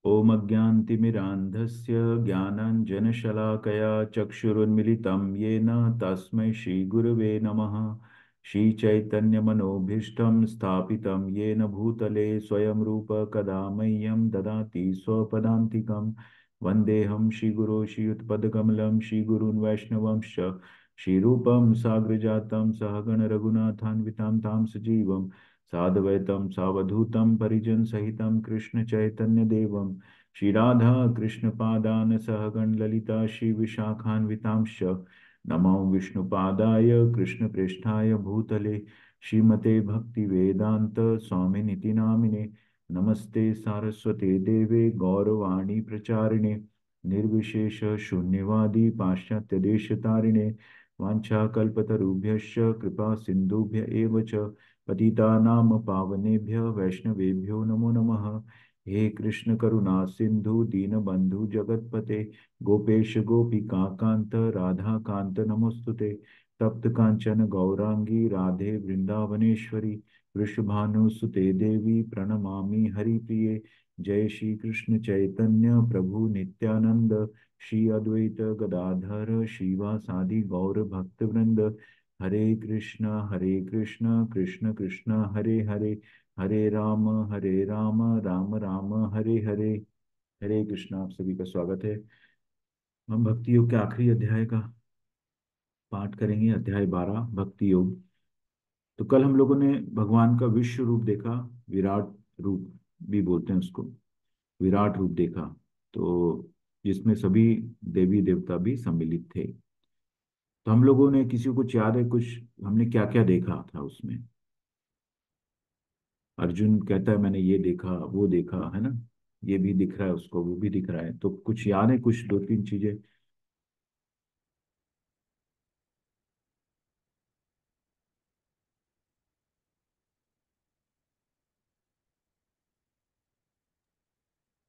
ॐ अज्ञानतिमिरान्धस्य ज्ञानाञ्जनशलाकया चक्षुरुन्मिलितं येन तस्मै श्रीगुरवे नमः। श्रीचैतन्यमनोभीष्टं स्थापितं येन भूतले स्वयं रूप कदा मह्यं ददाति स्वपदान्तिकं। वन्देऽहं श्रीगुरो श्रीयुतपदकमलं श्रीगुरून् वैष्णवंश्च श्रीरूपं साग्रजातं सहगण रघुनाथान्वितां तां सजीवं साद्वैतं सावधूतं परिजनसहितं कृष्णचैतन्यदेवं श्रीराधा कृष्णपादान् सहगण ललिता श्रीविशाखान्वितांश्च नमो विष्णुपादाय कृष्णप्रेष्ठाय भूतले श्रीमते भक्तिवेदान्त स्वामिनिति नामिने। नमस्ते सारस्वते देवे गौरवाणी प्रचारिणे निर्विशेष शून्यवादी पाश्चात्यदेशतारिणे वाञ्छाकल्पतरुभ्यश्च कृपा सिन्धुभ्य एव च पतितानां पावनेभ्यः वैष्णवेभ्यो नमो नमः। हे कृष्ण करुणा सिंधु दीनबंधु जगतपते गोपेश गोपिका कांत राधा कांत नमोस्तुते। तप्त कांचन गौरांगी राधे वृंदावनेश्वरी वृषभानुसुते देवी प्रणमामि हरिप्रिये। जय श्री कृष्ण चैतन्य प्रभु नित्यानंद श्री अद्वैत गदाधर श्रीवासादि गौर भक्तवृंद। हरे कृष्ण कृष्ण कृष्ण हरे हरे हरे राम राम राम हरे हरे। हरे कृष्ण। आप सभी का स्वागत है। हम भक्ति योग के आखिरी अध्याय का पाठ करेंगे, अध्याय 12 भक्ति योग। तो कल हम लोगों ने भगवान का विश्व रूप देखा, विराट रूप भी बोलते हैं उसको, विराट रूप देखा, तो जिसमें सभी देवी देवता भी सम्मिलित थे। तो हम लोगों ने, किसी को कुछ याद है कुछ हमने क्या क्या देखा था उसमें? अर्जुन कहता है मैंने ये देखा वो देखा, है ना, ये भी दिख रहा है उसको, वो भी दिख रहा है। तो कुछ याद है कुछ दो तीन चीजें?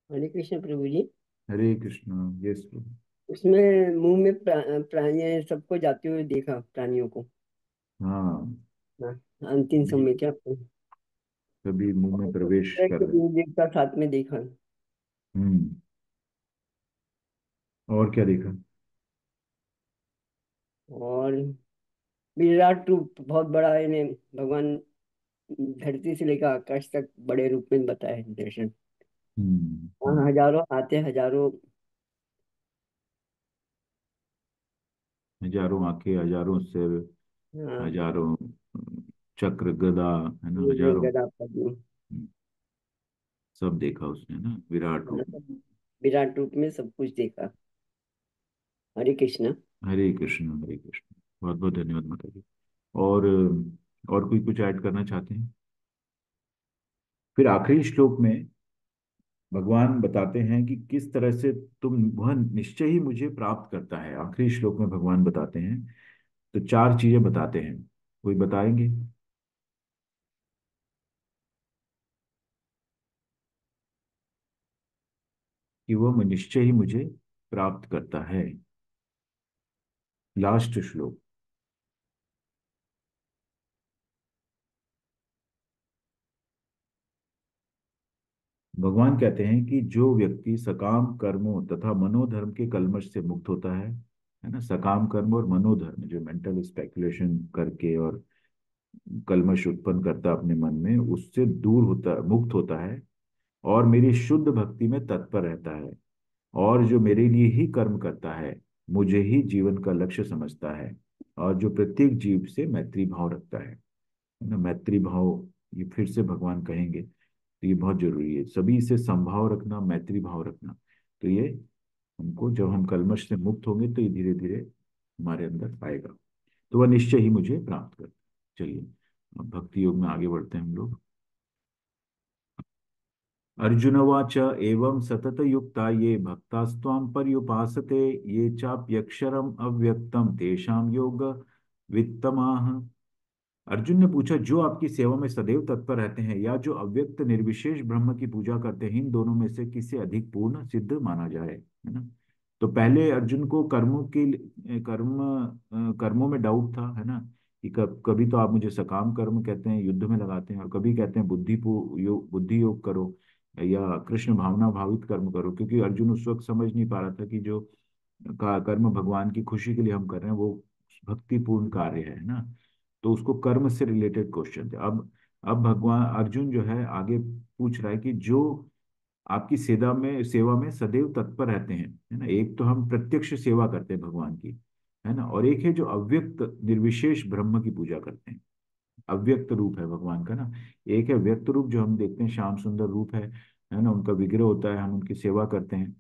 हरे कृष्ण प्रभु जी। हरे कृष्ण। यस। उसमें मुंह में प्राणी सबको जाते हुए देखा, प्राणियों को। हाँ, हाँ, अंतिम सभी समय क्या सभी मुंह में और प्रवेश तरह कर के रहे हैं। देव देवता साथ में देखा। हम्म। और क्या देखा? और विराट रूप बहुत बड़ा, इन्हें भगवान धरती से लेकर आकाश तक बड़े रूप में बताया है दर्शन। वहाँ हम्म। हजारों आते, हजारों। हजारों आंखें, हजारों सिर, हाँ, हजारों चक्र गदा, है ना, ये हजारों। गदा पद्म। सब देखा उसने ना विराट हाँ, रूप में। सब विराट रूप में सब कुछ देखा। हरे कृष्ण। हरे कृष्ण हरे कृष्ण। बहुत बहुत धन्यवाद माता जी। और और कोई कुछ ऐड करना चाहते हैं? फिर आखिरी श्लोक में भगवान बताते हैं कि किस तरह से तुम, वह निश्चय ही मुझे प्राप्त करता है। आखिरी श्लोक में भगवान बताते हैं, तो चार चीजें बताते हैं। कोई बताएंगे? कि वह निश्चय ही मुझे प्राप्त करता है। लास्ट श्लोक। भगवान कहते हैं कि जो व्यक्ति सकाम कर्मों तथा मनोधर्म के कलमश से मुक्त होता है ना, सकाम कर्म और मनोधर्म जो मेंटल स्पेकुलेशन करके और कलमश उत्पन्न करता है अपने मन में, उससे दूर होता, मुक्त होता है, और मेरी शुद्ध भक्ति में तत्पर रहता है, और जो मेरे लिए ही कर्म करता है, मुझे ही जीवन का लक्ष्य समझता है, और जो प्रत्येक जीव से मैत्री भाव रखता है ना, मैत्री भाव, ये फिर से भगवान कहेंगे, तो ये बहुत जरूरी है, सभी से संभाव रखना, मैत्री भाव रखना। तो ये हमको, जब हम कलमश से मुक्त होंगे तो ये धीरे धीरे हमारे अंदर आएगा। तो वह निश्चय ही मुझे प्राप्त कर। चलिए, अब भक्ति योग में आगे बढ़ते हैं हम लोग। अर्जुनवाच एवं सततयुक्ता ये भक्तास्त्वां पर्युपासते ये चाप्यक्षरम अव्यक्तम तेषां योग वित्तमाह। अर्जुन ने पूछा, जो आपकी सेवा में सदैव तत्पर रहते हैं या जो अव्यक्त निर्विशेष ब्रह्म की पूजा करते हैं, इन दोनों में से किसे अधिक पूर्ण सिद्ध माना जाए, है ना। तो पहले अर्जुन को कर्मों में डाउट था, है ना, कि कभी तो आप मुझे सकाम कर्म कहते हैं, युद्ध में लगाते हैं, और कभी कहते हैं बुद्धि योग करो। या कृष्ण भावना भावित कर्म करो, क्योंकि अर्जुन उस वक्त समझ नहीं पा रहा था कि जो का कर्म भगवान की खुशी के लिए हम कर रहे हैं वो भक्तिपूर्ण कार्य है ना। तो उसको कर्म से रिलेटेड क्वेश्चन थे। अब भगवान अर्जुन जो है आगे पूछ रहा है कि जो आपकी सेवा में सदैव तत्पर रहते हैं, है ना। एक तो हम प्रत्यक्ष सेवा करते हैं भगवान की, है ना, और एक है जो अव्यक्त निर्विशेष ब्रह्म की पूजा करते हैं। अव्यक्त रूप है भगवान का ना। एक है व्यक्त रूप जो हम देखते हैं, श्याम सुंदर रूप है ना, उनका विग्रह होता है, हम उनकी सेवा करते हैं।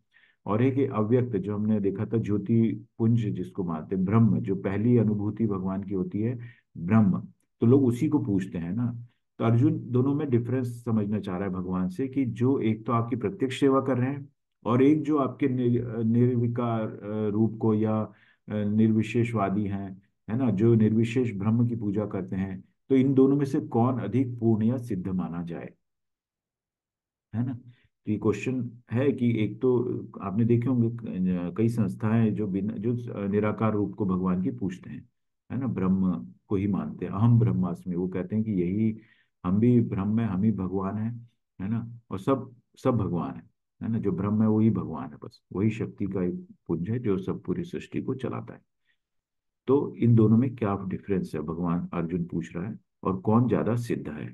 और एक है अव्यक्त जो हमने देखा था, ज्योति पुंज जिसको मानते हैं, ब्रह्म, जो पहली अनुभूति भगवान की होती है, ब्रह्म। तो लोग उसी को पूछते हैं ना। तो अर्जुन दोनों में डिफरेंस समझना चाह रहा है भगवान से, कि जो एक तो आपकी प्रत्यक्ष सेवा कर रहे हैं, और एक जो आपके निर्विकार रूप को, या निर्विशेषवादी हैं, है ना, जो निर्विशेष ब्रह्म की पूजा करते हैं। तो इन दोनों में से कौन अधिक पूर्ण या सिद्ध माना जाए, है ना। तो ये क्वेश्चन है कि एक तो आपने देखे होंगे कई संस्थाएं जो बिना जो निराकार रूप को भगवान की पूछते हैं, है ना, ब्रह्म को ही मानते हैं, अहम ब्रह्मास्मि, वो कहते हैं कि यही हम भी ब्रह्म है, हम ही भगवान है ना। और सब सब भगवान है ना, जो ब्रह्म है वही भगवान है, बस वही शक्ति का एक पुंज है जो सब पूरी सृष्टि को चलाता है। तो इन दोनों में क्या डिफरेंस है, भगवान अर्जुन पूछ रहा है, और कौन ज्यादा सिद्ध है।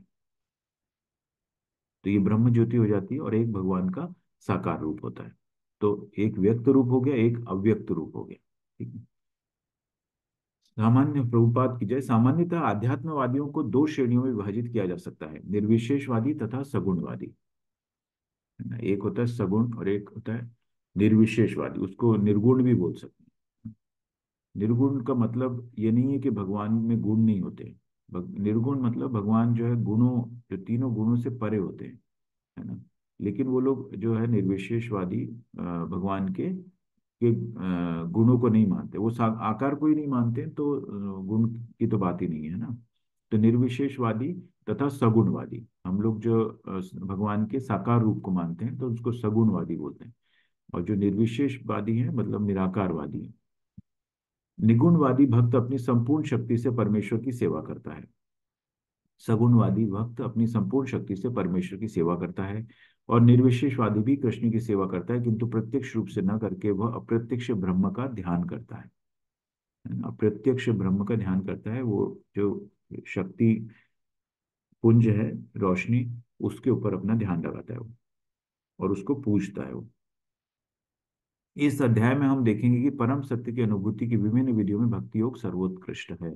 तो ये ब्रह्म ज्योति हो जाती है, और एक भगवान का साकार रूप होता है। तो एक व्यक्त रूप हो गया, एक अव्यक्त रूप हो गया। ठीक है। सामान्य प्रभुपाद की जय। सामान्यतः आध्यात्मवादियों को दो श्रेणियों में विभाजित किया जा सकता है, निर्विशेषवादी तथा सगुणवादी, है ना। एक होता है सगुण और एक होता है निर्विशेषवादी, उसको निर्गुण भी बोल सकते हैं। निर्गुण का मतलब ये नहीं है कि भगवान में गुण नहीं होते। निर्गुण मतलब भगवान जो है गुणों, जो तीनों गुणों से परे होते हैं, है ना। लेकिन वो लोग जो है निर्विशेषवादी भगवान के गुणों को नहीं मानते, वो आकार को ही नहीं मानते, तो गुण की तो बात ही नहीं है ना। तो निर्विशेषवादी तथा सगुणवादी, हम लोग जो भगवान के साकार रूप को मानते हैं तो उसको सगुणवादी बोलते हैं। और जो निर्विशेषवादी है मतलब निराकारवादी है। निगुणवादी भक्त अपनी संपूर्ण शक्ति से परमेश्वर की सेवा करता है। सगुणवादी भक्त अपनी संपूर्ण शक्ति से परमेश्वर की सेवा करता है। और निर्विशेषवादी भी कृष्ण की सेवा करता है, किंतु प्रत्यक्ष रूप से न करके वह अप्रत्यक्ष ब्रह्म का ध्यान करता है ना। अप्रत्यक्ष ब्रह्म का ध्यान करता है, वो जो शक्ति पुंज है, रोशनी, उसके ऊपर अपना ध्यान लगाता है वो, और उसको पूजता है वो। इस अध्याय में हम देखेंगे कि परम सत्य की अनुभूति की विभिन्न विधियों में भक्ति योग सर्वोत्कृष्ट है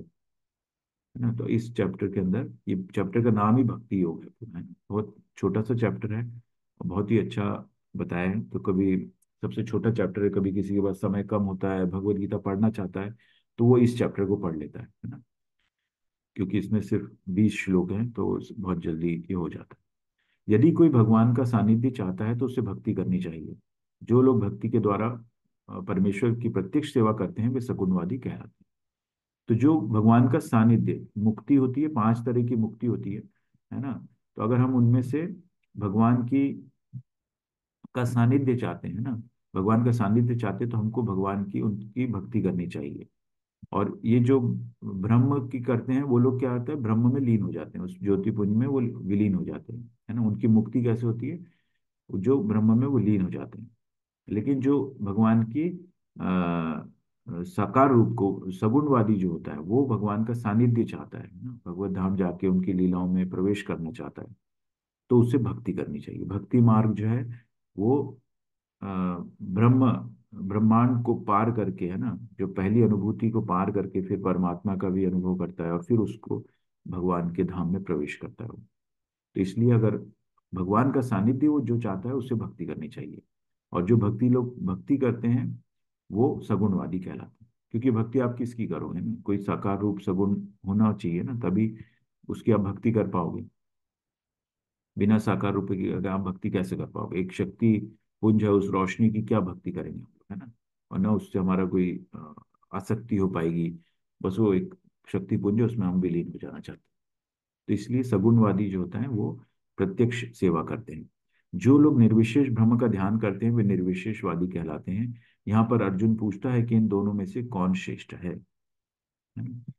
ना। तो इस चैप्टर के अंदर, ये चैप्टर का नाम ही भक्ति योग है ना। बहुत छोटा सा चैप्टर है और बहुत ही अच्छा बताया है। तो कभी सबसे छोटा चैप्टर है, कभी किसी के पास समय कम होता है, भगवत गीता पढ़ना चाहता है, तो वो इस चैप्टर को पढ़ लेता है ना। क्योंकि इसमें सिर्फ 20 श्लोक हैं, तो बहुत जल्दी ये हो जाता है। यदि कोई भगवान का सानिध्य चाहता है तो उसे भक्ति करनी चाहिए। जो लोग भक्ति के द्वारा परमेश्वर की प्रत्यक्ष सेवा करते हैं वे सगुणवादी कहलाते हैं। तो जो भगवान का सानिध्य, मुक्ति होती है, 5 तरह की मुक्ति होती है ना। तो अगर हम उनमें से भगवान की का सानिध्य चाहते हैं ना, भगवान का सानिध्य चाहते हैं, तो हमको भगवान की उनकी भक्ति करनी चाहिए। और ये जो ब्रह्म की करते हैं वो लोग क्या होता है, ब्रह्म में लीन हो जाते हैं, उस ज्योतिपुंज में वो विलीन हो जाते हैं, है ना। उनकी मुक्ति कैसे होती है, जो ब्रह्म में वो लीन हो जाते हैं। लेकिन जो भगवान की साकार रूप को, सगुणवादी जो होता है, वो भगवान का सानिध्य चाहता है ना, भगवत धाम जाके उनकी लीलाओं में प्रवेश करना चाहता है, तो उसे भक्ति करनी चाहिए। भक्ति मार्ग जो है वो ब्रह्म ब्रह्मांड को पार करके, है ना, जो पहली अनुभूति को पार करके फिर परमात्मा का भी अनुभव करता है, और फिर उसको भगवान के धाम में प्रवेश करता है वो। तो इसलिए अगर भगवान का सानिध्य वो जो चाहता है उससे भक्ति करनी चाहिए। और जो भक्ति लोग भक्ति करते हैं वो सगुणवादी कहलाते हैं। क्योंकि भक्ति आप किसकी करोगे ना, कोई साकार रूप सगुण होना चाहिए ना, तभी उसकी आप भक्ति कर पाओगे। बिना साकार रूप की अगर आप भक्ति कैसे कर पाओगे, एक शक्ति पुंज है, उस रोशनी की क्या भक्ति करेंगे हम लोग, है ना। और ना उससे हमारा कोई आसक्ति हो पाएगी, बस वो एक शक्ति पुंज है, उसमें हम विलीन हो जाना चाहते हैं। तो इसलिए सगुणवादी जो होता है वो प्रत्यक्ष सेवा करते हैं। जो लोग निर्विशेष ब्रह्म का ध्यान करते हैं वे निर्विशेषवादी कहलाते हैं। यहाँ पर अर्जुन पूछता है कि इन दोनों में से कौन श्रेष्ठ है ना?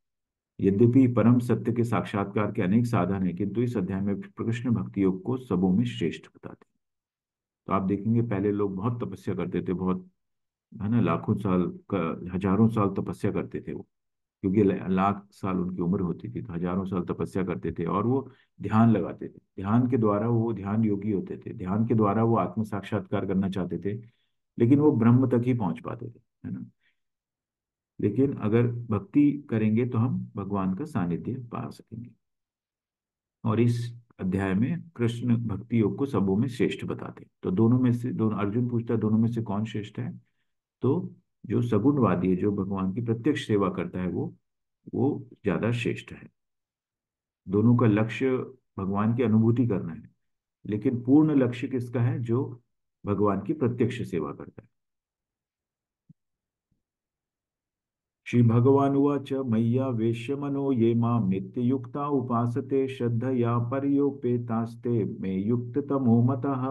यद्यपि परम सत्य के साक्षात्कार के अनेक साधन हैं, किंतु इस अध्याय में कृष्ण भक्ति योग को सबों में श्रेष्ठ बताते हैं। तो आप देखेंगे पहले लोग बहुत तपस्या करते थे, बहुत, है ना, लाखों साल का, हजारों साल तपस्या करते थे वो, क्योंकि लाख साल उनकी उम्र होती थी, तो हजारों साल तपस्या करते थे और वो ध्यान लगाते थे। ध्यान के द्वारा वो ध्यान योगी होते थे, ध्यान के द्वारा वो आत्म साक्षात्कार करना चाहते थे, लेकिन वो ब्रह्म तक ही पहुंच पाते थे, है ना। लेकिन अगर भक्ति करेंगे तो हम भगवान का सानिध्य पा सकेंगे। और इस अध्याय में कृष्ण भक्ति योग को सबों में श्रेष्ठ बताते हैं। तो दोनों में से, दोनों, अर्जुन पूछता है दोनों में से कौन श्रेष्ठ है? तो जो सगुणवादी है, जो भगवान की प्रत्यक्ष सेवा करता है, वो ज्यादा श्रेष्ठ है। दोनों का लक्ष्य भगवान की अनुभूति करना है, लेकिन पूर्ण लक्ष्य किसका है? जो भगवान की प्रत्यक्ष सेवा करता है। श्री भगवान उवाच मय्या वेश्य मनो ये माम नित्य युक्ता उपासते श्रद्धया परयोपेतास्ते मे युक्त तमो मतः।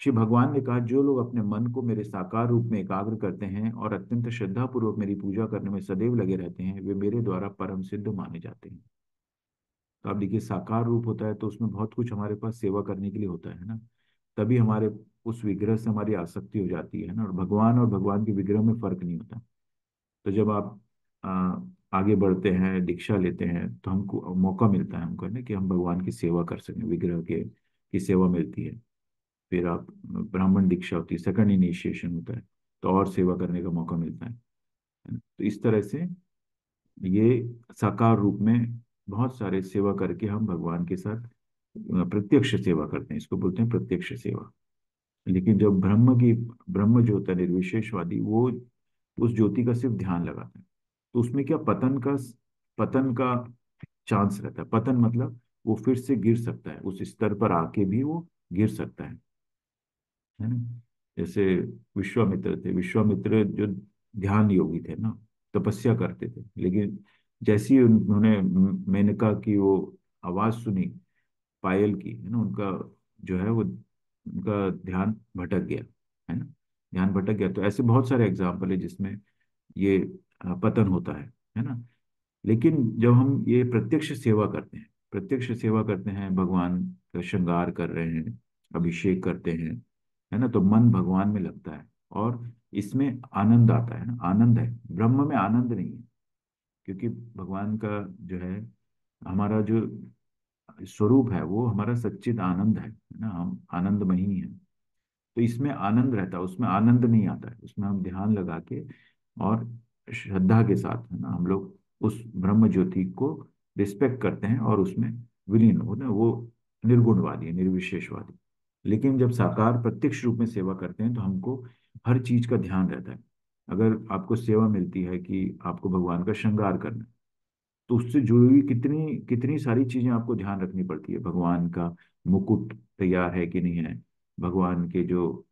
श्री भगवान ने कहा, जो लोग अपने मन को मेरे साकार रूप में एकाग्र करते हैं और अत्यंत श्रद्धा पूर्वक मेरी पूजा करने में सदैव लगे रहते हैं, वे मेरे द्वारा परम सिद्ध माने जाते हैं। तो आप देखिए, साकार रूप होता है तो उसमें बहुत कुछ हमारे पास सेवा करने के लिए होता है ना। तभी हमारे उस विग्रह से हमारी आसक्ति हो जाती है ना। और भगवान के विग्रह में फर्क नहीं होता। तो जब आप आगे बढ़ते हैं, दीक्षा लेते हैं, तो हमको मौका मिलता है हमको, ना, कि हम भगवान की सेवा कर सकें, विग्रह के की सेवा मिलती है। फिर आप ब्राह्मण दीक्षा होती है, सेकंड इनिशिएशन होता है, तो और सेवा करने का मौका मिलता है ना? तो इस तरह से ये साकार रूप में बहुत सारे सेवा करके हम भगवान के साथ प्रत्यक्ष सेवा करते हैं, इसको बोलते हैं प्रत्यक्ष सेवा। लेकिन जब ब्रह्म जो होता है निर्विशेषवादी, वो उस ज्योति का सिर्फ ध्यान लगाता है। तो उसमें क्या, पतन का चांस रहता है। पतन मतलब वो फिर से गिर सकता है, उस स्तर पर आके भी वो गिर सकता है ना। जैसे विश्वामित्र थे, विश्वामित्र जो ध्यान योगी थे ना, तपस्या करते थे, लेकिन जैसी उन्होंने मेनका की वो आवाज सुनी, पायल की, है ना, उनका जो है वो, उनका ध्यान भटक गया, है ना, ध्यान भटक गया। तो ऐसे बहुत सारे एग्जाम्पल है जिसमें ये पतन होता है ना। लेकिन जब हम ये प्रत्यक्ष सेवा करते हैं, प्रत्यक्ष सेवा करते हैं, भगवान का श्रृंगार कर रहे हैं, अभिषेक करते हैं, है ना, तो मन भगवान में लगता है और इसमें आनंद आता है ना। आनंद है, ब्रह्म में आनंद नहीं है, क्योंकि भगवान का जो है, हमारा जो स्वरूप है वो हमारा सच्चिद आनंद है ना, हम आनंदमयी ही है। तो इसमें आनंद रहता है, उसमें आनंद नहीं आता है। उसमें हम ध्यान लगा के और श्रद्धा के साथ, है ना, हम लोग उस ब्रह्म ज्योति को रिस्पेक्ट करते हैं और उसमें विलीन हो ना, वो निर्गुणवादी है, निर्विशेषवादी। लेकिन जब साकार प्रत्यक्ष रूप में सेवा करते हैं तो हमको हर चीज का ध्यान रहता है। अगर आपको सेवा मिलती है कि आपको भगवान का श्रृंगार करना है, तो उससे जुड़ी हुई कितनी कितनी सारी चीजें आपको ध्यान रखनी पड़ती है। भगवान का मुकुट तैयार है कि नहीं है, भगवान के जो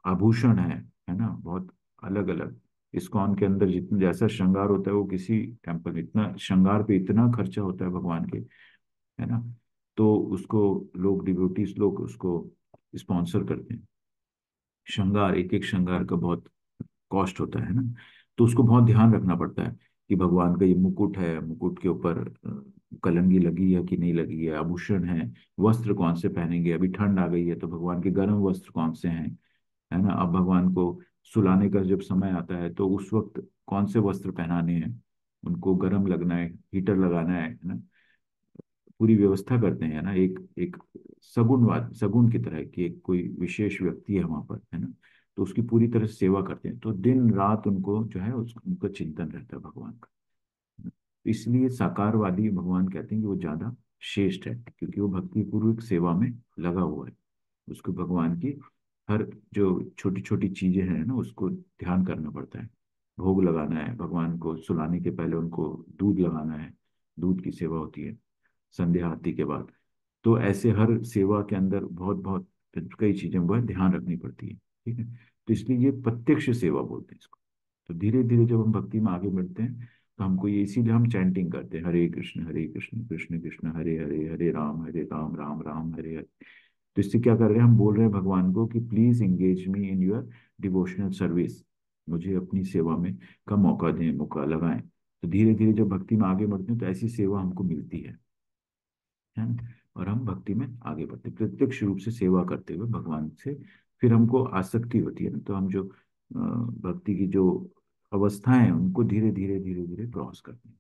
आभूषण है ना, बहुत अलग अलग। इस्कॉन के अंदर जितना जैसा श्रृंगार होता है, वो किसी टेम्पल में इतना श्रृंगार पे इतना खर्चा होता है भगवान के, है ना। तो उसको लोग, डिवोटीज लोग उसको स्पॉन्सर करते हैं। श्रृंगार, एक एक श्रृंगार का बहुत कॉस्ट होता है ना। तो उसको बहुत ध्यान रखना पड़ता है कि भगवान का ये मुकुट है, मुकुट के ऊपर कलंगी लगी है कि नहीं लगी है, आभूषण है, वस्त्र कौन से पहनेंगे, अभी ठंड आ गई है तो भगवान के गर्म वस्त्र कौन से हैं, है ना। अब भगवान को सुलाने का जब समय आता है तो उस वक्त कौन से वस्त्र पहनाने हैं, उनको गर्म लगना है, हीटर लगाना है ना। पूरी व्यवस्था करते हैं ना, एक एक सगुण की तरह की एक कोई विशेष व्यक्ति है वहां पर, है ना। तो उसकी पूरी तरह से सेवा करते हैं, तो दिन रात उनको जो है उनका चिंतन रहता है भगवान का। तो इसलिए साकारवादी भगवान कहते हैं कि वो ज्यादा श्रेष्ठ है, क्योंकि वो भक्ति पूर्वक सेवा में लगा हुआ है। उसको भगवान की हर जो छोटी छोटी चीजें हैं ना, उसको ध्यान करना पड़ता है। भोग लगाना है, भगवान को सुलाने के पहले उनको दूध लगाना है, दूध की सेवा होती है संध्या आरती के बाद। तो ऐसे हर सेवा के अंदर बहुत बहुत कई चीजें वो है, ध्यान रखनी पड़ती है, ठीक है। तो इसलिए ये प्रत्यक्ष सेवा बोलते हैं इसको। तो धीरे धीरे जब हम भक्ति में आगे बढ़ते हैं, तो हमको ये, इसीलिए हम चैंटिंग करते हैं, हरे कृष्ण कृष्ण कृष्ण हरे हरे, हरे राम राम राम हरे हरे। तो इससे क्या कर रहे हैं, हम बोल रहे हैं भगवान को कि please engage me in your devotional service, मुझे अपनी सेवा में का मौका दें, मौका लगाएं। तो धीरे धीरे जब भक्ति में आगे बढ़ते हैं तो ऐसी सेवा हमको मिलती है ना। और हम भक्ति में आगे बढ़ते हैं, प्रत्यक्ष रूप से सेवा करते हुए भगवान से फिर हमको आसक्ति होती है ना, तो हम जो भक्ति की जो अवस्थाएं हैं उनको धीरे धीरे धीरे धीरे क्रॉस करते हैं।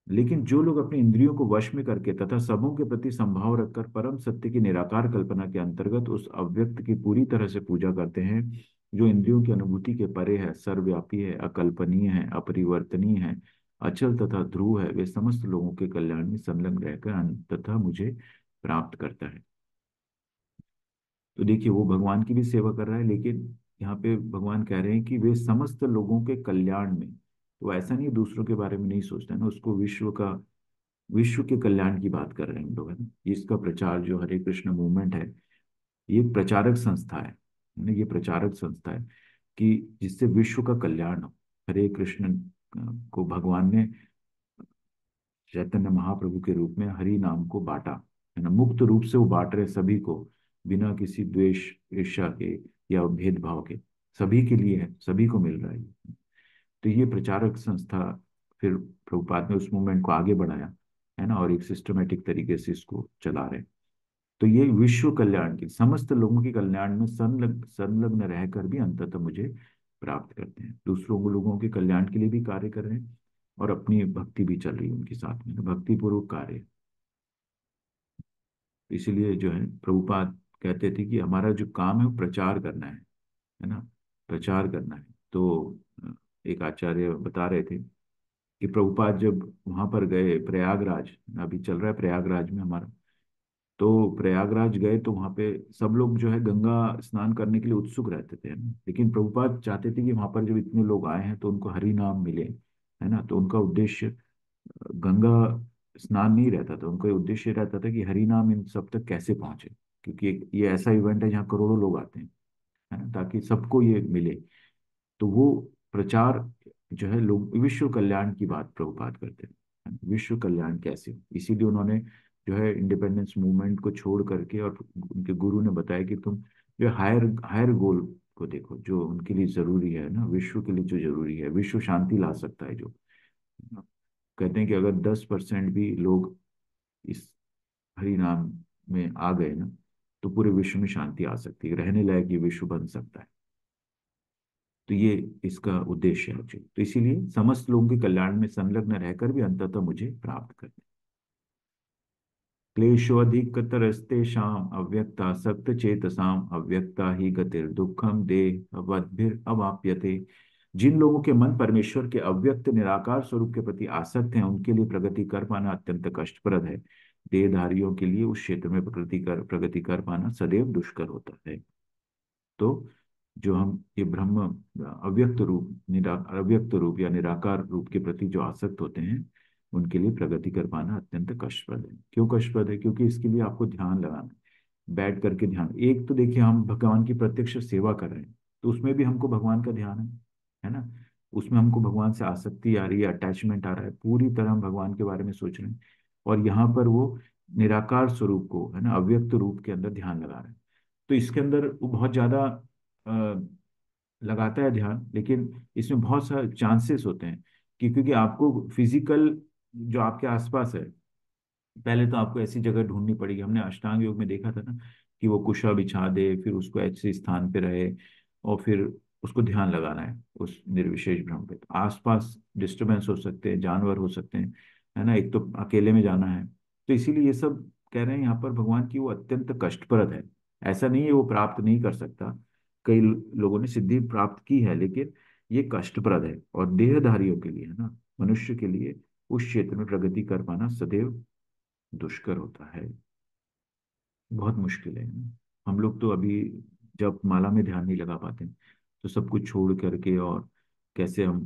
लेकिन जो लोग अपने इंद्रियों को वश में करके तथा सबों के प्रति संभाव रखकर परम सत्य की निराकार कल्पना के अंतर्गत उस अव्यक्त की पूरी तरह से पूजा करते हैं, जो इंद्रियों की अनुभूति के परे है, सर्वव्यापी है, अकल्पनीय है, अपरिवर्तनीय है, अचल तथा ध्रुव है, वे समस्त लोगों के कल्याण में संलग्न रहकर अंततः मुझे प्राप्त करता है। तो देखिए, वो भगवान की भी सेवा कर रहा है, लेकिन यहाँ पे भगवान कह रहे हैं कि वे समस्त लोगों के कल्याण में, तो ऐसा नहीं दूसरों के बारे में नहीं सोचता है ना, उसको विश्व के कल्याण की बात कर रहे हैं हम लोग, है ना। इसका प्रचार जो हरे कृष्ण मूवमेंट है, ये एक प्रचारक संस्था है ना, ये प्रचारक संस्था है कि जिससे विश्व का कल्याण हो। हरे कृष्ण को भगवान ने चैतन्य महाप्रभु के रूप में हरि नाम को बांटा, है ना, मुक्त रूप से वो बांट रहे सभी को, बिना किसी द्वेष ईर्ष्या के या भेदभाव के, सभी के लिए है, सभी को मिल रहा है। तो ये प्रचारक संस्था, फिर प्रभुपाद ने उस मूवमेंट को आगे बढ़ाया, है ना, और एक सिस्टमेटिक तरीके से इसको चला रहे हैं। तो ये विश्व कल्याण की, समस्त लोगों के कल्याण में संलग्न रहकर भी अंततः मुझे प्राप्त करते हैं, दूसरों को लोगों के कल्याण के लिए भी कार्य कर रहे हैं, और अपनी भक्ति भी चल रही है उनके साथ में, भक्ति पूर्वक कार्य। इसीलिए जो है प्रभुपाद कहते थे कि हमारा जो काम है वो प्रचार करना है ना, प्रचार करना है। तो एक आचार्य बता रहे थे कि प्रभुपाद जब वहां पर गए प्रयागराज, अभी चल रहा है प्रयागराज में हमारा, तो प्रयागराज गए तो वहां पे सब लोग जो है गंगा स्नान करने के लिए उत्सुक रहते थे, है ना, लेकिन प्रभुपाद चाहते थे कि वहां पर जब इतने लोग आए हैं तो उनको हरि नाम मिले, है ना। तो उनका उद्देश्य गंगा स्नान नहीं रहता था, उनका उद्देश्य रहता था कि हरि नाम इन सब तक कैसे पहुंचे, क्योंकि ये ऐसा इवेंट है जहाँ करोड़ों लोग आते हैं, है ना, ताकि सबको ये मिले। तो वो प्रचार जो है, लोग विश्व कल्याण की बात प्रभुपाद करते हैं, विश्व कल्याण कैसे, इसीलिए उन्होंने जो है इंडिपेंडेंस मूवमेंट को छोड़ करके, और उनके गुरु ने बताया कि तुम जो हायर हायर गोल को देखो, जो उनके लिए जरूरी है ना, विश्व के लिए जो जरूरी है, विश्व शांति ला सकता है जो, कहते हैं कि अगर 10% भी लोग इस हरि नाम में आ गए ना, तो पूरे विश्व में शांति आ सकती है, रहने लायक ये विश्व बन सकता है। तो ये इसका उद्देश्य है जी। तो इसीलिए समस्त लोगों के कल्याण में संलग्न रहकर भी अंततः मुझे प्राप्त करते। क्लेशोऽधिकतरस्तेषाम् अव्यक्तासक्त चेतसाम अव्यक्ता ही गतिर्दुःखम देहवद्भिर अवाप्यते। जिन लोगों के मन परमेश्वर के अव्यक्त निराकार स्वरूप के प्रति आसक्त हैं, उनके लिए प्रगति कर पाना अत्यंत कष्टप्रद है। देहधारियों के लिए उस क्षेत्र में प्रगति कर पाना सदैव दुष्कर होता है। तो जो हम ये ब्रह्म अव्यक्त रूप, अव्यक्त रूप या निराकार रूप के प्रति जो आसक्त होते हैं, उनके लिए प्रगति कर पाना अत्यंत कष्टप्रद है। क्यों कष्टप्रद है? क्योंकि इसके लिए आपको ध्यान लगाना है, बैठ करके ध्यान। एक तो देखिए, हम भगवान की प्रत्यक्ष सेवा कर रहे हैं, तो उसमें भी हमको भगवान का ध्यान है ना, उसमें हमको भगवान से आसक्ति आ रही है, अटैचमेंट आ रहा है, पूरी तरह हम भगवान के बारे में सोच रहे हैं, और यहाँ पर वो निराकार स्वरूप को, है ना, अव्यक्त रूप के अंदर ध्यान लगा रहे हैं। तो इसके अंदर वो बहुत ज्यादा लगाता है ध्यान, लेकिन इसमें बहुत सारे चांसेस होते हैं कि, क्योंकि आपको फिजिकल जो आपके आसपास है, पहले तो आपको ऐसी जगह ढूंढनी पड़ेगी। हमने अष्टांग योग में देखा था ना, कि वो कुशा बिछा दे, फिर उसको ऐसे स्थान पे रहे, और फिर उसको ध्यान लगाना है उस निर्विशेष ब्रह्म पे। तो आसपास डिस्टरबेंस हो सकते हैं, जानवर हो सकते हैं, है ना, एक तो अकेले में जाना है। तो इसीलिए ये सब कह रहे हैं यहाँ पर भगवान की, वो अत्यंत कष्टप्रद है। ऐसा नहीं है वो प्राप्त नहीं कर सकता, कई लोगों ने सिद्धि प्राप्त की है, लेकिन ये कष्टप्रद है, और देहधारियों के लिए, है ना, मनुष्य के लिए उस क्षेत्र में प्रगति कर पाना सदैव दुष्कर होता है, बहुत मुश्किल है ना। हम लोग तो अभी जब माला में ध्यान नहीं लगा पाते, तो सब कुछ छोड़ करके और कैसे हम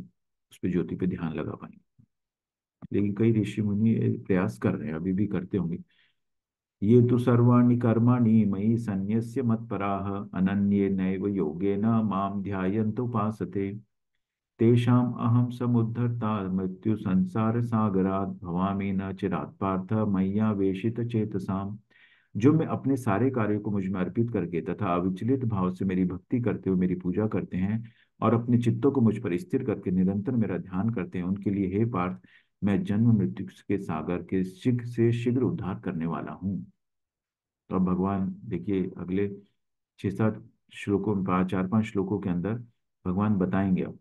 उस पे ज्योति पे ध्यान लगा पाएंगे। लेकिन कई ऋषि मुनि प्रयास कर रहे हैं, अभी भी करते होंगे। ये तो सर्वाणि कर्माणि मयि सन्न्यस्य मत्पराः अनन्ये नैव योगेन मां ध्यायन्तो उपासते तेषाम् अहं समुद्धर्ता मृत्यु संसार सागरात् भवामि न चिरात् पार्थ मय्यावेशित चेतसाम्। जो मैं अपने सारे कार्यों को मुझ में अर्पित करके तथा अविचलित भाव से मेरी भक्ति करते हुए मेरी पूजा करते हैं, और अपने चित्तों को मुझ पर स्थिर करके निरंतर मेरा ध्यान करते हैं, उनके लिए हे पार्थ, मैं जन्म मृत्यु के सागर के शीघ्र से शीघ्र उद्धार करने वाला हूँ। तो अब भगवान देखिए अगले 6-7 श्लोकों में, 4-5 श्लोकों के अंदर भगवान बताएंगे अब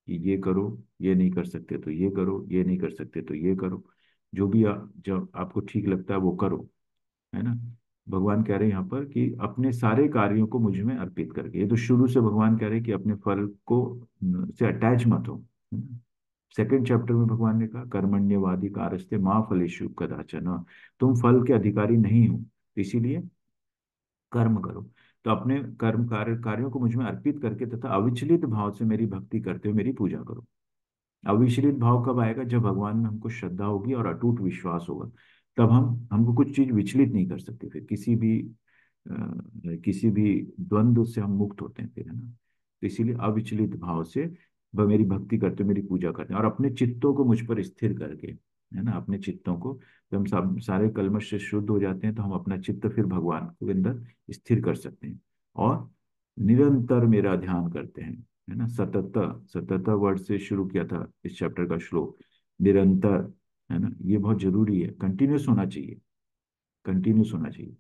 कि ये करो, ये नहीं कर सकते तो ये करो, ये नहीं कर सकते तो ये करो, जो भी जब आपको ठीक लगता है वो करो, है ना। भगवान कह रहे हैं यहाँ पर कि अपने सारे कार्यों को मुझ में अर्पित करके, ये तो शुरू से भगवान कह रहे हैं कि अपने फल को से अटैच मत हो। सेकंड चैप्टर में भगवान ने कहा कर्मण्यवादी कारस्ते माँ फलेषु कदाचन, तुम फल के अधिकारी नहीं हो, तो इसीलिए कर्म करो। तो अपने कार्यों को मुझ में अर्पित करके तथा अविचलित भाव से मेरी भक्ति करते हुए मेरी पूजा करो। अविचलित भाव कब आएगा? जब भगवान में हमको श्रद्धा होगी और अटूट विश्वास होगा, तब हमको कुछ चीज विचलित नहीं कर सकते, फिर किसी भी द्वंद्व से हम मुक्त होते हैं फिर, है ना। तो इसीलिए अविचलित भाव से वह मेरी भक्ति करते, मेरी पूजा करते हैं, और अपने चित्तों को मुझ पर स्थिर करके, है ना, अपने चित्तों को जब हम सब सारे कल्मश से शुद्ध हो जाते हैं तो हम अपना चित्त फिर भगवान के अंदर स्थिर कर सकते हैं, और निरंतर मेरा ध्यान करते हैं, है ना। सतत, सतत वर्ड से शुरू किया था इस चैप्टर का श्लोक, निरंतर, है ना, ये बहुत जरूरी है, कंटिन्यूस होना चाहिए, कंटिन्यूस होना चाहिए।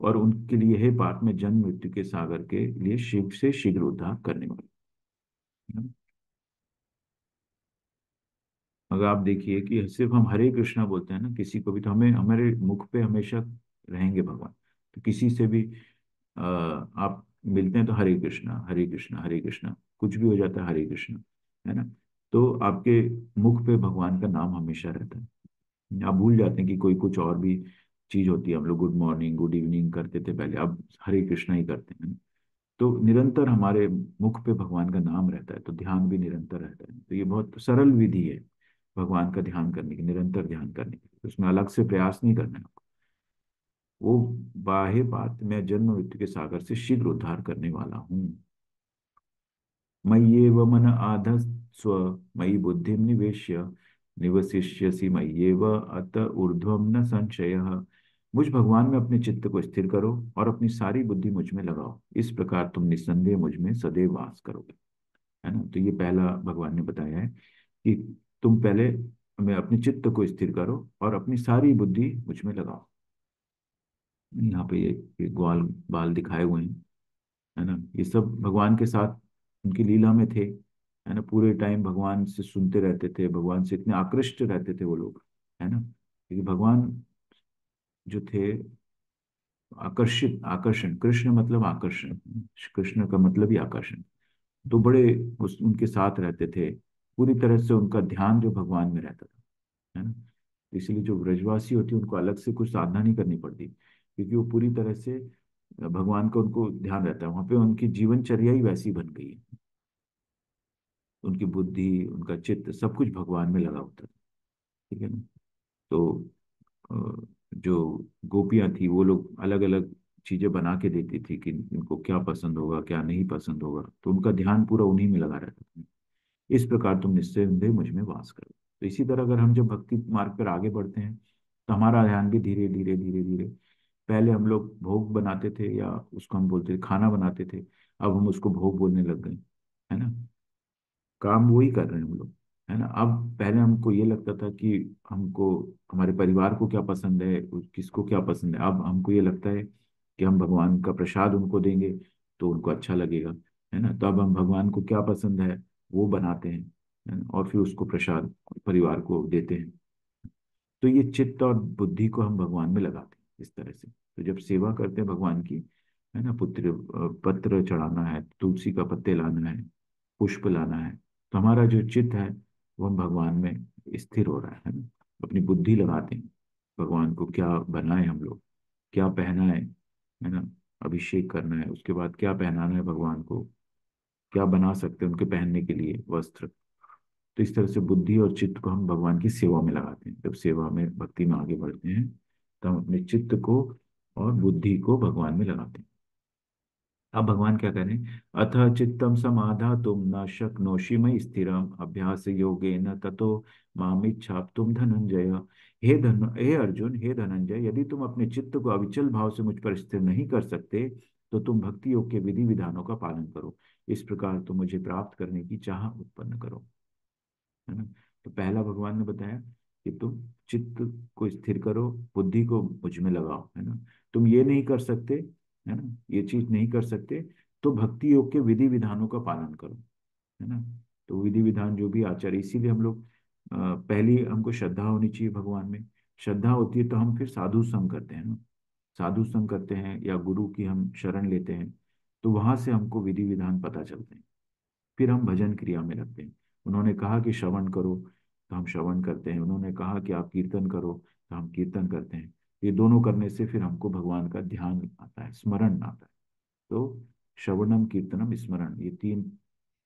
और उनके लिए है पाठ में जन्म मृत्यु के सागर के लिए शिव से शीघ्र उद्धार करने वाले, है ना? अगर आप देखिए कि सिर्फ हम हरे कृष्णा बोलते हैं ना किसी को भी, तो हमें हमारे मुख पे हमेशा रहेंगे भगवान। तो किसी से भी आप मिलते हैं तो हरे कृष्णा, हरे कृष्णा, हरे कृष्णा, कुछ भी हो जाता है हरे कृष्णा, है ना। तो आपके मुख पे भगवान का नाम हमेशा रहता है। आप भूल जाते हैं कि कोई कुछ और भी चीज होती है, हम लोग गुड मॉर्निंग गुड इवनिंग करते थे पहले, अब हरे कृष्णा ही करते हैं, है ना? तो निरंतर हमारे मुख पे भगवान का नाम रहता है, तो ध्यान भी निरंतर रहता है। तो ये बहुत सरल विधि है भगवान का ध्यान करने की, निरंतर ध्यान करने की, तो उसमें अलग से प्रयास नहीं करना है आपको। वो बाह्य बात, मैं जन्म मृत्यु के सागर से शीघ्र उद्धार करने वाला हूँ। मय्येव मन आधस्व मयि बुद्धिं निवेश्य निवसिष्यसि मय्येव अत ऊर्ध्वं न संशयः। मुझ भगवान में अपने चित्त को स्थिर करो और अपनी सारी बुद्धि मुझ में लगाओ, इस प्रकार तुम निस्संदेह मुझ में सदैव वास करोगे, है ना। तो ये पहला भगवान ने बताया है कि तुम पहले में अपने चित्त को स्थिर करो और अपनी सारी बुद्धि मुझ में लगाओ। यहाँ पे ये ग्वाल बाल दिखाए हुए हैं, है ना, ये सब भगवान के साथ उनकी लीला में थे, है ना। पूरे टाइम भगवान से सुनते रहते थे, भगवान से इतने आकृष्ट रहते थे वो लोग, है ना, क्योंकि भगवान जो थे आकर्षित, आकर्षण, कृष्ण मतलब आकर्षण, कृष्ण का मतलब ही आकर्षण। तो बड़े उनके साथ रहते थे, पूरी तरह से उनका ध्यान जो भगवान में रहता था, है ना। इसलिए जो ब्रजवासी होती है उनको अलग से कुछ साधना नहीं करनी पड़ती, क्योंकि वो पूरी तरह से भगवान का उनको ध्यान रहता है, वहां पे उनकी जीवनचर्या ही वैसी बन गई है। उनकी बुद्धि, उनका चित्त, सब कुछ भगवान में लगा होता था, ठीक है ना। तो अ, जो गोपियां थी वो लोग अलग अलग चीजें बना के देती थी कि इनको क्या पसंद होगा क्या नहीं पसंद होगा, तो उनका ध्यान पूरा उन्हीं में लगा रहता था। इस प्रकार तुम निस्संदेह मुझ में वास करो। तो इसी तरह अगर हम जब भक्ति मार्ग पर आगे बढ़ते हैं तो हमारा ध्यान भी धीरे धीरे धीरे धीरे, पहले हम लोग भोग बनाते थे या उसको हम बोलते थे खाना बनाते थे, अब हम उसको भोग बोलने लग गए, है ना। काम वही कर रहे हैं हम लोग, है ना। अब पहले हमको ये लगता था कि हमको हमारे परिवार को क्या पसंद है, किसको क्या पसंद है, अब हमको ये लगता है कि हम भगवान का प्रसाद उनको देंगे तो उनको अच्छा लगेगा, है ना। तो अब हम भगवान को क्या पसंद है वो बनाते हैं, है ना? और फिर उसको प्रसाद परिवार को देते हैं। तो ये चित्त और बुद्धि को हम भगवान में लगाते हैं इस तरह से। तो जब सेवा करते हैं भगवान की, है ना, पत्र चढ़ाना है, तुलसी का पत्ते लाना है, पुष्प लाना है, तो हमारा जो चित्त है वो हम भगवान में स्थिर हो रहा है ना। अपनी बुद्धि लगाते हैं भगवान को क्या बनाए हम लोग, क्या पहना है ना, अभिषेक करना है, उसके बाद क्या पहनाना है भगवान को, क्या बना सकते हैं उनके पहनने के लिए वस्त्र। तो इस तरह से बुद्धि और चित्त को हम भगवान की सेवा में लगाते हैं। जब सेवा में भक्ति में आगे बढ़ते हैं तो हम अपने चित्त को और बुद्धि को भगवान में लगाते हैं। अब भगवान क्या करें, अथ चित्तम समाधातुम न शक्नोषि मयि स्थिरम अभ्यास योगेन ततो मामिच्छाप्तुम धनंजय। हे अर्जुन, हे धनंजय, यदि तुम अपने चित्त को अविचल भाव से मुझ पर स्थिर नहीं कर सकते तो तुम भक्ति योग के विधि विधानों का पालन करो, इस प्रकार तुम मुझे प्राप्त करने की चाह उत्पन्न करो, है ना। तो पहला भगवान ने बताया कि तुम चित्त को स्थिर करो, बुद्धि को मुझ में लगाओ, है ना। तुम ये नहीं कर सकते, है ना, ये चीज नहीं कर सकते, तो भक्ति योग के विधि विधानों का पालन करो, है ना। तो विधि विधान जो भी आचार, इसीलिए हम लोग पहली हमको श्रद्धा होनी चाहिए भगवान में। श्रद्धा होती है तो हम फिर साधु संग करते हैं ना, साधु संग करते हैं या गुरु की हम शरण लेते हैं, तो वहां से हमको विधि विधान पता चलते हैं। फिर हम भजन क्रिया में लगते हैं। उन्होंने कहा कि श्रवण करो, तो हम श्रवण करते हैं। उन्होंने कहा कि आप कीर्तन करो, तो हम कीर्तन करते हैं। ये दोनों करने से फिर हमको भगवान का ध्यान आता है, स्मरण आता है। तो श्रवणम कीर्तनम स्मरण, ये तीन,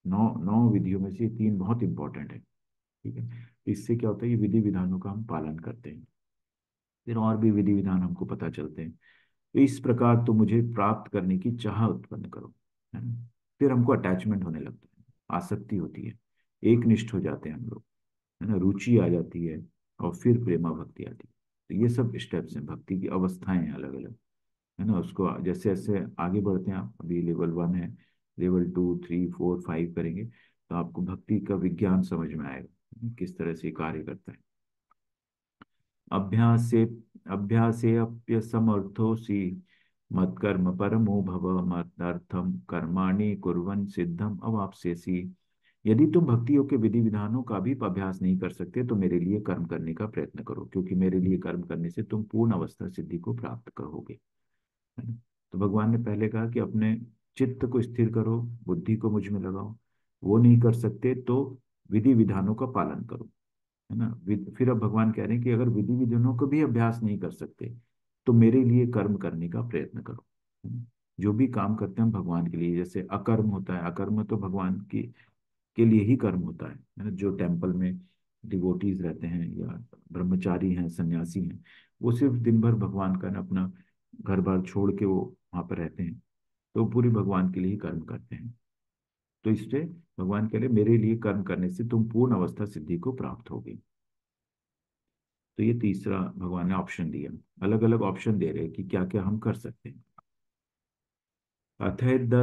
नौ नौ विधियों में से ये तीन बहुत इंपॉर्टेंट है। ठीक है, इससे क्या होता है, ये विधि विधानों का हम पालन करते हैं, फिर और भी विधि विधान हमको पता चलते हैं। तो इस प्रकार तो मुझे प्राप्त करने की चाह उत्पन्न करो, है ना। फिर हमको अटैचमेंट होने लगता है, आसक्ति होती है, एक निष्ठ हो जाते हैं हम लोग, है ना, रुचि आ जाती है, और फिर प्रेमा भक्ति आती है। तो ये सब स्टेप्स हैं, भक्ति की अवस्थाएं हैं अलग अलग, है ना। उसको जैसे जैसे आगे बढ़ते हैं आप, अभी लेवल 1 है, लेवल 2, 3, 4, 5 करेंगे, तो आपको भक्ति का विज्ञान समझ में आएगा, किस तरह से ये कार्य करता है। अभ्यासे अभ्यासे अप्यसमर्थोऽसि मत्कर्म परमो भव, मदर्थम कर्माणि कुर्वन् सिद्धम अवाप्स्यसि। यदि तुम भक्ति योग के विधि विधानों का भी अभ्यास नहीं कर सकते, तो मेरे लिए कर्म करने का प्रयत्न करो, क्योंकि मेरे लिए कर्म करने से तुम पूर्ण अवस्था सिद्धि को प्राप्त करोगे, है ना। तो भगवान ने पहले कहा कि अपने चित्त को स्थिर करो, बुद्धि को मुझ में लगाओ। वो नहीं कर सकते तो विधि विधानों का पालन करो, है ना। फिर अब भगवान कह रहे हैं कि अगर विधि विधानों को भी अभ्यास नहीं कर सकते, तो मेरे लिए कर्म करने का प्रयत्न करो, है ना? जो भी काम करते हैं हम भगवान के लिए, जैसे अकर्म होता है, अकर्म तो भगवान की के लिए ही कर्म होता है ना। जो टेम्पल में डिवोटीज रहते हैं या ब्रह्मचारी हैं, सन्यासी हैं, वो सिर्फ दिन भर भगवान का ना अपना घर बार छोड़ के वो वहां पर रहते हैं, तो पूरी भगवान के लिए ही कर्म करते हैं। तो इससे भगवान के लिए, मेरे लिए कर्म करने से तुम पूर्ण अवस्था सिद्धि को प्राप्त होगी। तो ये तीसरा भगवान ने ऑप्शन दिया, अलग अलग ऑप्शन दे रहे हैं कि क्या क्या हम कर सकते हैं। अथेद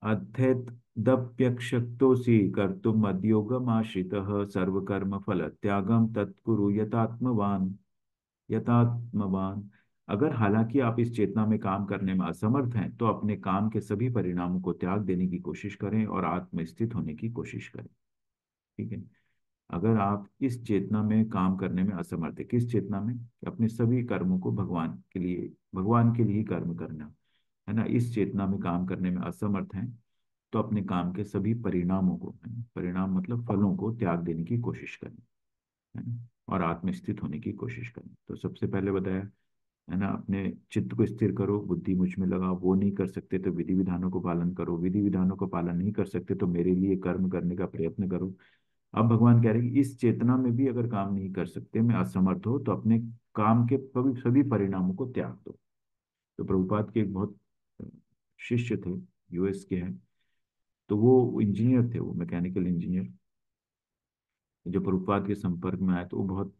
अथेदप्यक्षक्तोऽसि कर्तुम् मद्योगमाश्रितः सर्वकर्म फल त्यागम तत्कुरु यतात्मवान। अगर हालांकि आप इस चेतना में काम करने में असमर्थ हैं, तो अपने काम के सभी परिणामों को त्याग देने की कोशिश करें और आत्मस्थित होने की कोशिश करें। ठीक है, अगर आप इस चेतना में काम करने में असमर्थ है, किस चेतना में, कि अपने सभी कर्मों को भगवान के लिए ही कर्म करना, है ना, इस चेतना में काम करने में असमर्थ हैं, तो अपने काम के सभी परिणामों को, है ना, परिणाम मतलब फलों को त्याग देने की कोशिश करें, है ना, और आत्मस्थित होने की कोशिश करें। तो सबसे पहले बताया, है ना, अपने चित्त को स्थिर करो, बुद्धि मुझ में लगाओ। वो नहीं कर सकते तो विधि विधानों को पालन करो, विधि विधानों को पालन नहीं कर सकते तो मेरे लिए कर्म करने का प्रयत्न करो। अब भगवान कह रहे हैं कि इस चेतना में भी अगर काम नहीं कर सकते, मैं असमर्थ हो, तो अपने काम के सभी सभी परिणामों को त्याग दो। तो प्रभुपाद के एक बहुत शिष्य थे, यूएस के हैं, तो वो इंजीनियर थे, वो मैकेनिकल इंजीनियर। जब प्रभुपाद के संपर्क में आए तो वो बहुत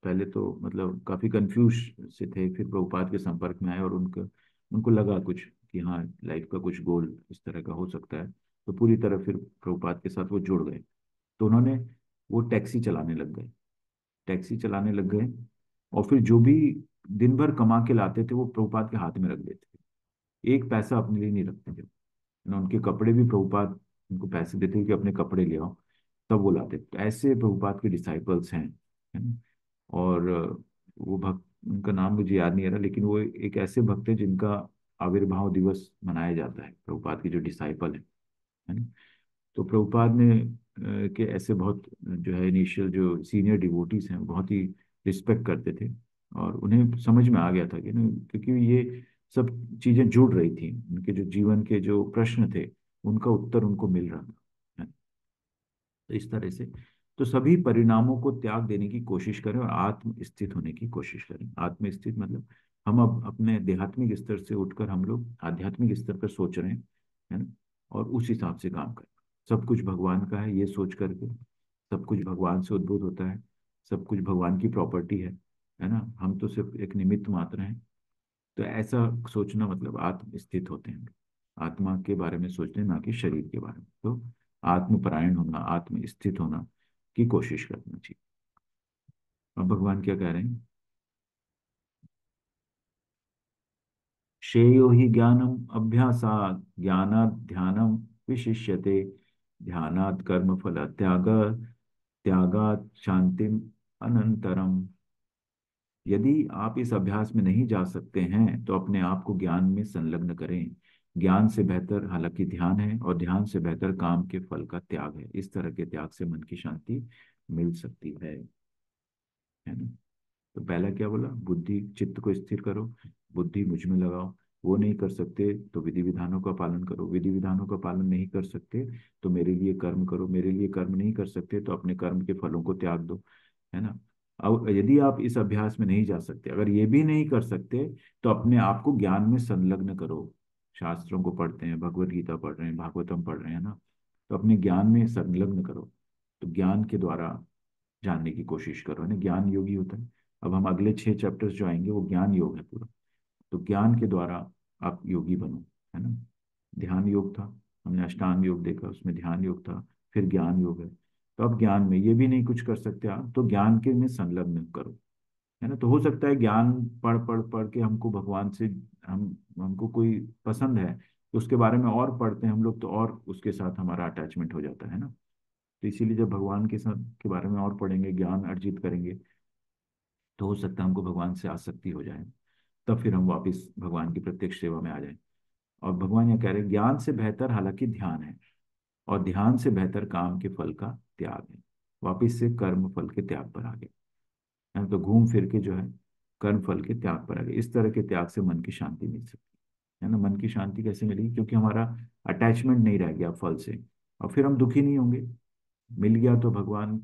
पहले तो मतलब काफी कंफ्यूज से थे, फिर प्रभुपाद के संपर्क में आए और उनको उनको लगा कुछ कि हाँ, लाइफ का कुछ गोल इस तरह का हो सकता है। तो पूरी तरह फिर प्रभुपाद के साथ वो जुड़ गए। तो उन्होंने वो टैक्सी चलाने लग गए, टैक्सी चलाने लग गए, और फिर जो भी दिन भर कमा के लाते थे वो प्रभुपाद के हाथ में रख देते थे, एक पैसा अपने लिए नहीं रखते थे ना। उनके कपड़े भी प्रभुपाद उनको पैसे देते थे कि अपने कपड़े ले आओ, तब वो लाते। तो ऐसे प्रभुपाद के डिसाइपल्स हैं, है ना। और वो भक्त, उनका नाम मुझे याद नहीं आ रहा, लेकिन वो एक ऐसे भक्त है जिनका आविर्भाव दिवस मनाया जाता है, प्रभुपाद के जो डिसाइपल है ना। तो प्रभुपाद ने के ऐसे बहुत जो है इनिशियल जो सीनियर डिवोटीज हैं, बहुत ही रिस्पेक्ट करते थे, और उन्हें समझ में आ गया था कि ना, क्योंकि ये सब चीजें जुड़ रही थी, उनके जो जीवन के जो प्रश्न थे उनका उत्तर उनको मिल रहा था। तो इस तरह से, तो सभी परिणामों को त्याग देने की कोशिश करें और आत्म स्थित होने की कोशिश करें। आत्म स्थित मतलब हम अब अपने देहात्मिक स्तर से उठकर हम लोग आध्यात्मिक स्तर पर सोच रहे हैं, है ना, और उस हिसाब से काम करें। सब कुछ भगवान का है ये सोच करके, सब कुछ भगवान से उद्भूत होता है, सब कुछ भगवान की प्रॉपर्टी है ना, हम तो सिर्फ एक निमित्त मात्र हैं। तो ऐसा सोचना मतलब आत्म स्थित होते हैं, आत्मा के बारे में सोचते हैं, ना कि शरीर के बारे में। तो आत्मपरायण होना, आत्म स्थित होना की कोशिश करना चाहिए। अब भगवान क्या कह रहे हैं, श्रेयो हि ज्ञानम अभ्यासात् ज्ञानात् ध्यानम विशिष्यते ध्यानात् कर्म फल त्याग त्यागात् शांतिम अनंतरम। यदि आप इस अभ्यास में नहीं जा सकते हैं तो अपने आप को ज्ञान में संलग्न करें। ज्ञान से बेहतर हालांकि ध्यान है, और ध्यान से बेहतर काम के फल का त्याग है। इस तरह के त्याग से मन की शांति मिल सकती है ना। तो पहला क्या बोला, बुद्धि चित्त को स्थिर करो, बुद्धि मुझ में लगाओ। वो नहीं कर सकते तो विधि विधानों का पालन करो, विधि विधानों का पालन नहीं कर सकते तो मेरे लिए कर्म करो, मेरे लिए कर्म नहीं कर सकते तो अपने कर्म के फलों को त्याग दो, है ना। अब यदि आप इस अभ्यास में नहीं जा सकते, अगर ये भी नहीं कर सकते, तो अपने आप को ज्ञान में संलग्न करो। शास्त्रों को पढ़ते हैं, भगवत गीता पढ़ रहे हैं, भागवतम पढ़ रहे हैं ना, तो अपने ज्ञान में संलग्न करो। तो ज्ञान के द्वारा जानने की कोशिश करो, है ना। ज्ञान योगी होता है। अब हम अगले 6 चैप्टर्स जो आएंगे वो ज्ञान योग है पूरा। तो ज्ञान के द्वारा आप योगी बनो, है ना। ध्यान योग था, हमने अष्टांग योग देखा, उसमें ध्यान योग था, फिर ज्ञान योग है। तो अब ज्ञान में ये भी नहीं कुछ कर सकते आप, तो ज्ञान के में संलग्न करो, है ना। तो हो सकता है ज्ञान पढ़ पढ़ पढ़ के हमको भगवान से, हम हमको कोई पसंद है तो उसके बारे में और पढ़ते हैं हम लोग, तो और उसके साथ हमारा अटैचमेंट हो जाता है ना। तो इसीलिए जब भगवान के साथ के बारे में और पढ़ेंगे, ज्ञान अर्जित करेंगे, तो हो सकता है हमको भगवान से आसक्ति हो जाए। तब फिर हम वापस भगवान की प्रत्यक्ष सेवा में आ जाएं। और भगवान यह कह रहे हैं, ज्ञान से बेहतर हालांकि ध्यान है, और ध्यान से बेहतर काम के फल का त्याग है। वापिस से कर्म फल के त्याग पर आ गए, हम तो घूम फिर के जो है कर्म फल के त्याग पर आ गए। इस तरह के त्याग से मन की शांति मिल सकती है ना। मन की शांति कैसे मिलेगी, क्योंकि हमारा अटैचमेंट नहीं रह गया फल से, और फिर हम दुखी नहीं होंगे। मिल गया तो भगवान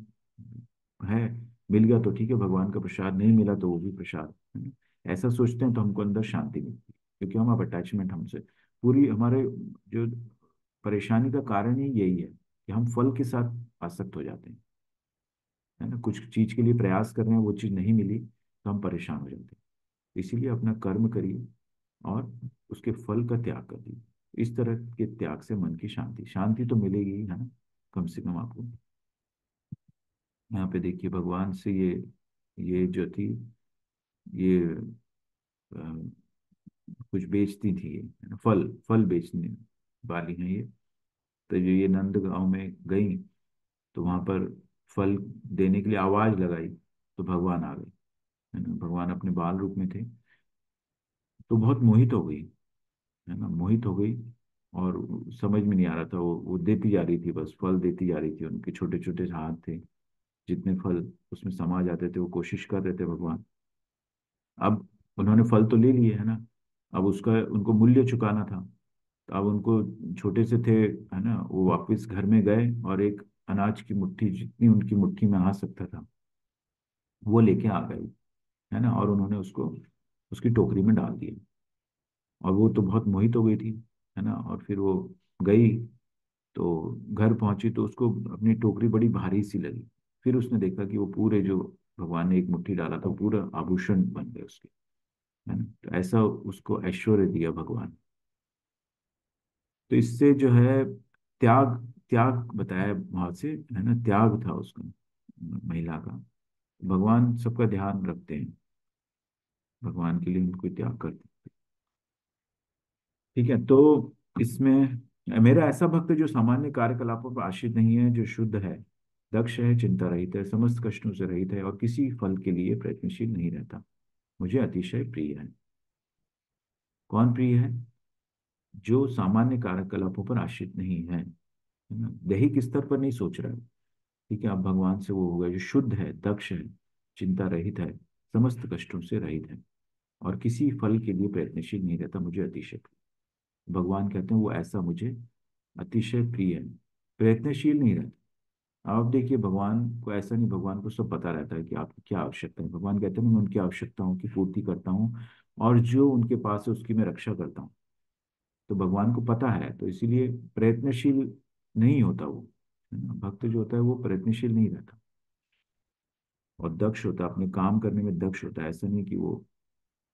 है, मिल गया तो ठीक है, भगवान का प्रसाद, नहीं मिला तो वो भी प्रसाद, है ना। ऐसा सोचते हैं तो हमको अंदर शांति मिलती है, क्योंकि हम अब अटैचमेंट हमसे पूरी, हमारे जो परेशानी का कारण ही यही है कि हम फल के साथ आसक्त हो जाते हैं, है ना। कुछ चीज के लिए प्रयास कर रहे हैं, वो चीज नहीं मिली तो हम परेशान हो जाते हैं। इसीलिए अपना कर्म करिए और उसके फल का त्याग कर दीजिए। इस तरह के त्याग से मन की शांति शांति तो मिलेगी ही, है ना, कम से कम आपको। यहाँ पे देखिए भगवान से ये जो थी, ये अ, कुछ बेचती थी ये, है ना, फल फल बेचने वाली हैं ये। तो जो ये नंद गांव में गई, तो वहां पर फल देने के लिए आवाज लगाई, तो भगवान आ गए, है ना। भगवान अपने बाल रूप में थे, तो बहुत मोहित हो गई, है ना, मोहित हो गई। और समझ में नहीं आ रहा था, वो देती जा रही थी, बस फल देती जा रही थी। उनके छोटे छोटे हाथ थे, जितने फल उसमें समा जाते थे वो कोशिश कर रहे थे भगवान। अब उन्होंने फल तो ले लिए, है ना, अब उसका उनको मूल्य चुकाना था। तो अब उनको, छोटे से थे, है ना, वो वापस घर में गए और एक अनाज की मुट्ठी, जितनी उनकी मुट्ठी में आ सकता था, वो लेके आ गए, है ना। और उन्होंने उसको उसकी टोकरी में डाल दिया। और वो तो बहुत मोहित हो गई थी, है ना। और फिर वो गई, तो घर पहुंची तो उसको अपनी टोकरी बड़ी भारी सी लगी। फिर उसने देखा कि वो पूरे जो भगवान ने एक मुट्ठी डाला था, पूरा आभूषण बन गए उसके, है ना। तो ऐसा उसको ऐश्वर्य दिया भगवान। तो इससे जो है त्याग, त्याग बताया वहां से, है ना, त्याग था उसका, महिला का। भगवान सबका ध्यान रखते हैं, भगवान के लिए उनको त्याग करते हैं। ठीक है, तो इसमें मेरा ऐसा भक्त जो सामान्य कार्यकलापों पर आश्रित नहीं है, जो शुद्ध है, दक्ष है, चिंता रहित है, समस्त कष्टों से रहित है, और किसी फल के लिए प्रयत्नशील नहीं रहता, मुझे अतिशय प्रिय है। कौन प्रिय है? जो सामान्य कार्यकलापों पर आश्रित नहीं है ना, दैहिक स्तर पर नहीं सोच रहा है। ठीक है, आप भगवान से वो हो गए जो शुद्ध है, दक्ष है, चिंता रहित है, समस्त कष्टों से रहित है, और किसी फल के लिए प्रयत्नशील नहीं रहता, मुझे अतिशय प्रिय। भगवान कहते हैं वो ऐसा मुझे अतिशय प्रिय है, प्रयत्नशील नहीं रहता। आप देखिए भगवान को ऐसा नहीं, भगवान को सब पता रहता है कि आपकी क्या आवश्यकता है। भगवान कहते हैं मैं उनकी आवश्यकताओं की पूर्ति करता हूँ, और जो उनके पास है उसकी मैं रक्षा करता हूँ। तो भगवान को पता है, तो इसीलिए प्रयत्नशील नहीं होता वो, है ना। भक्त जो होता है वो प्रयत्नशील नहीं रहता, और दक्ष होता है, अपने काम करने में दक्ष होता है। ऐसा नहीं कि वो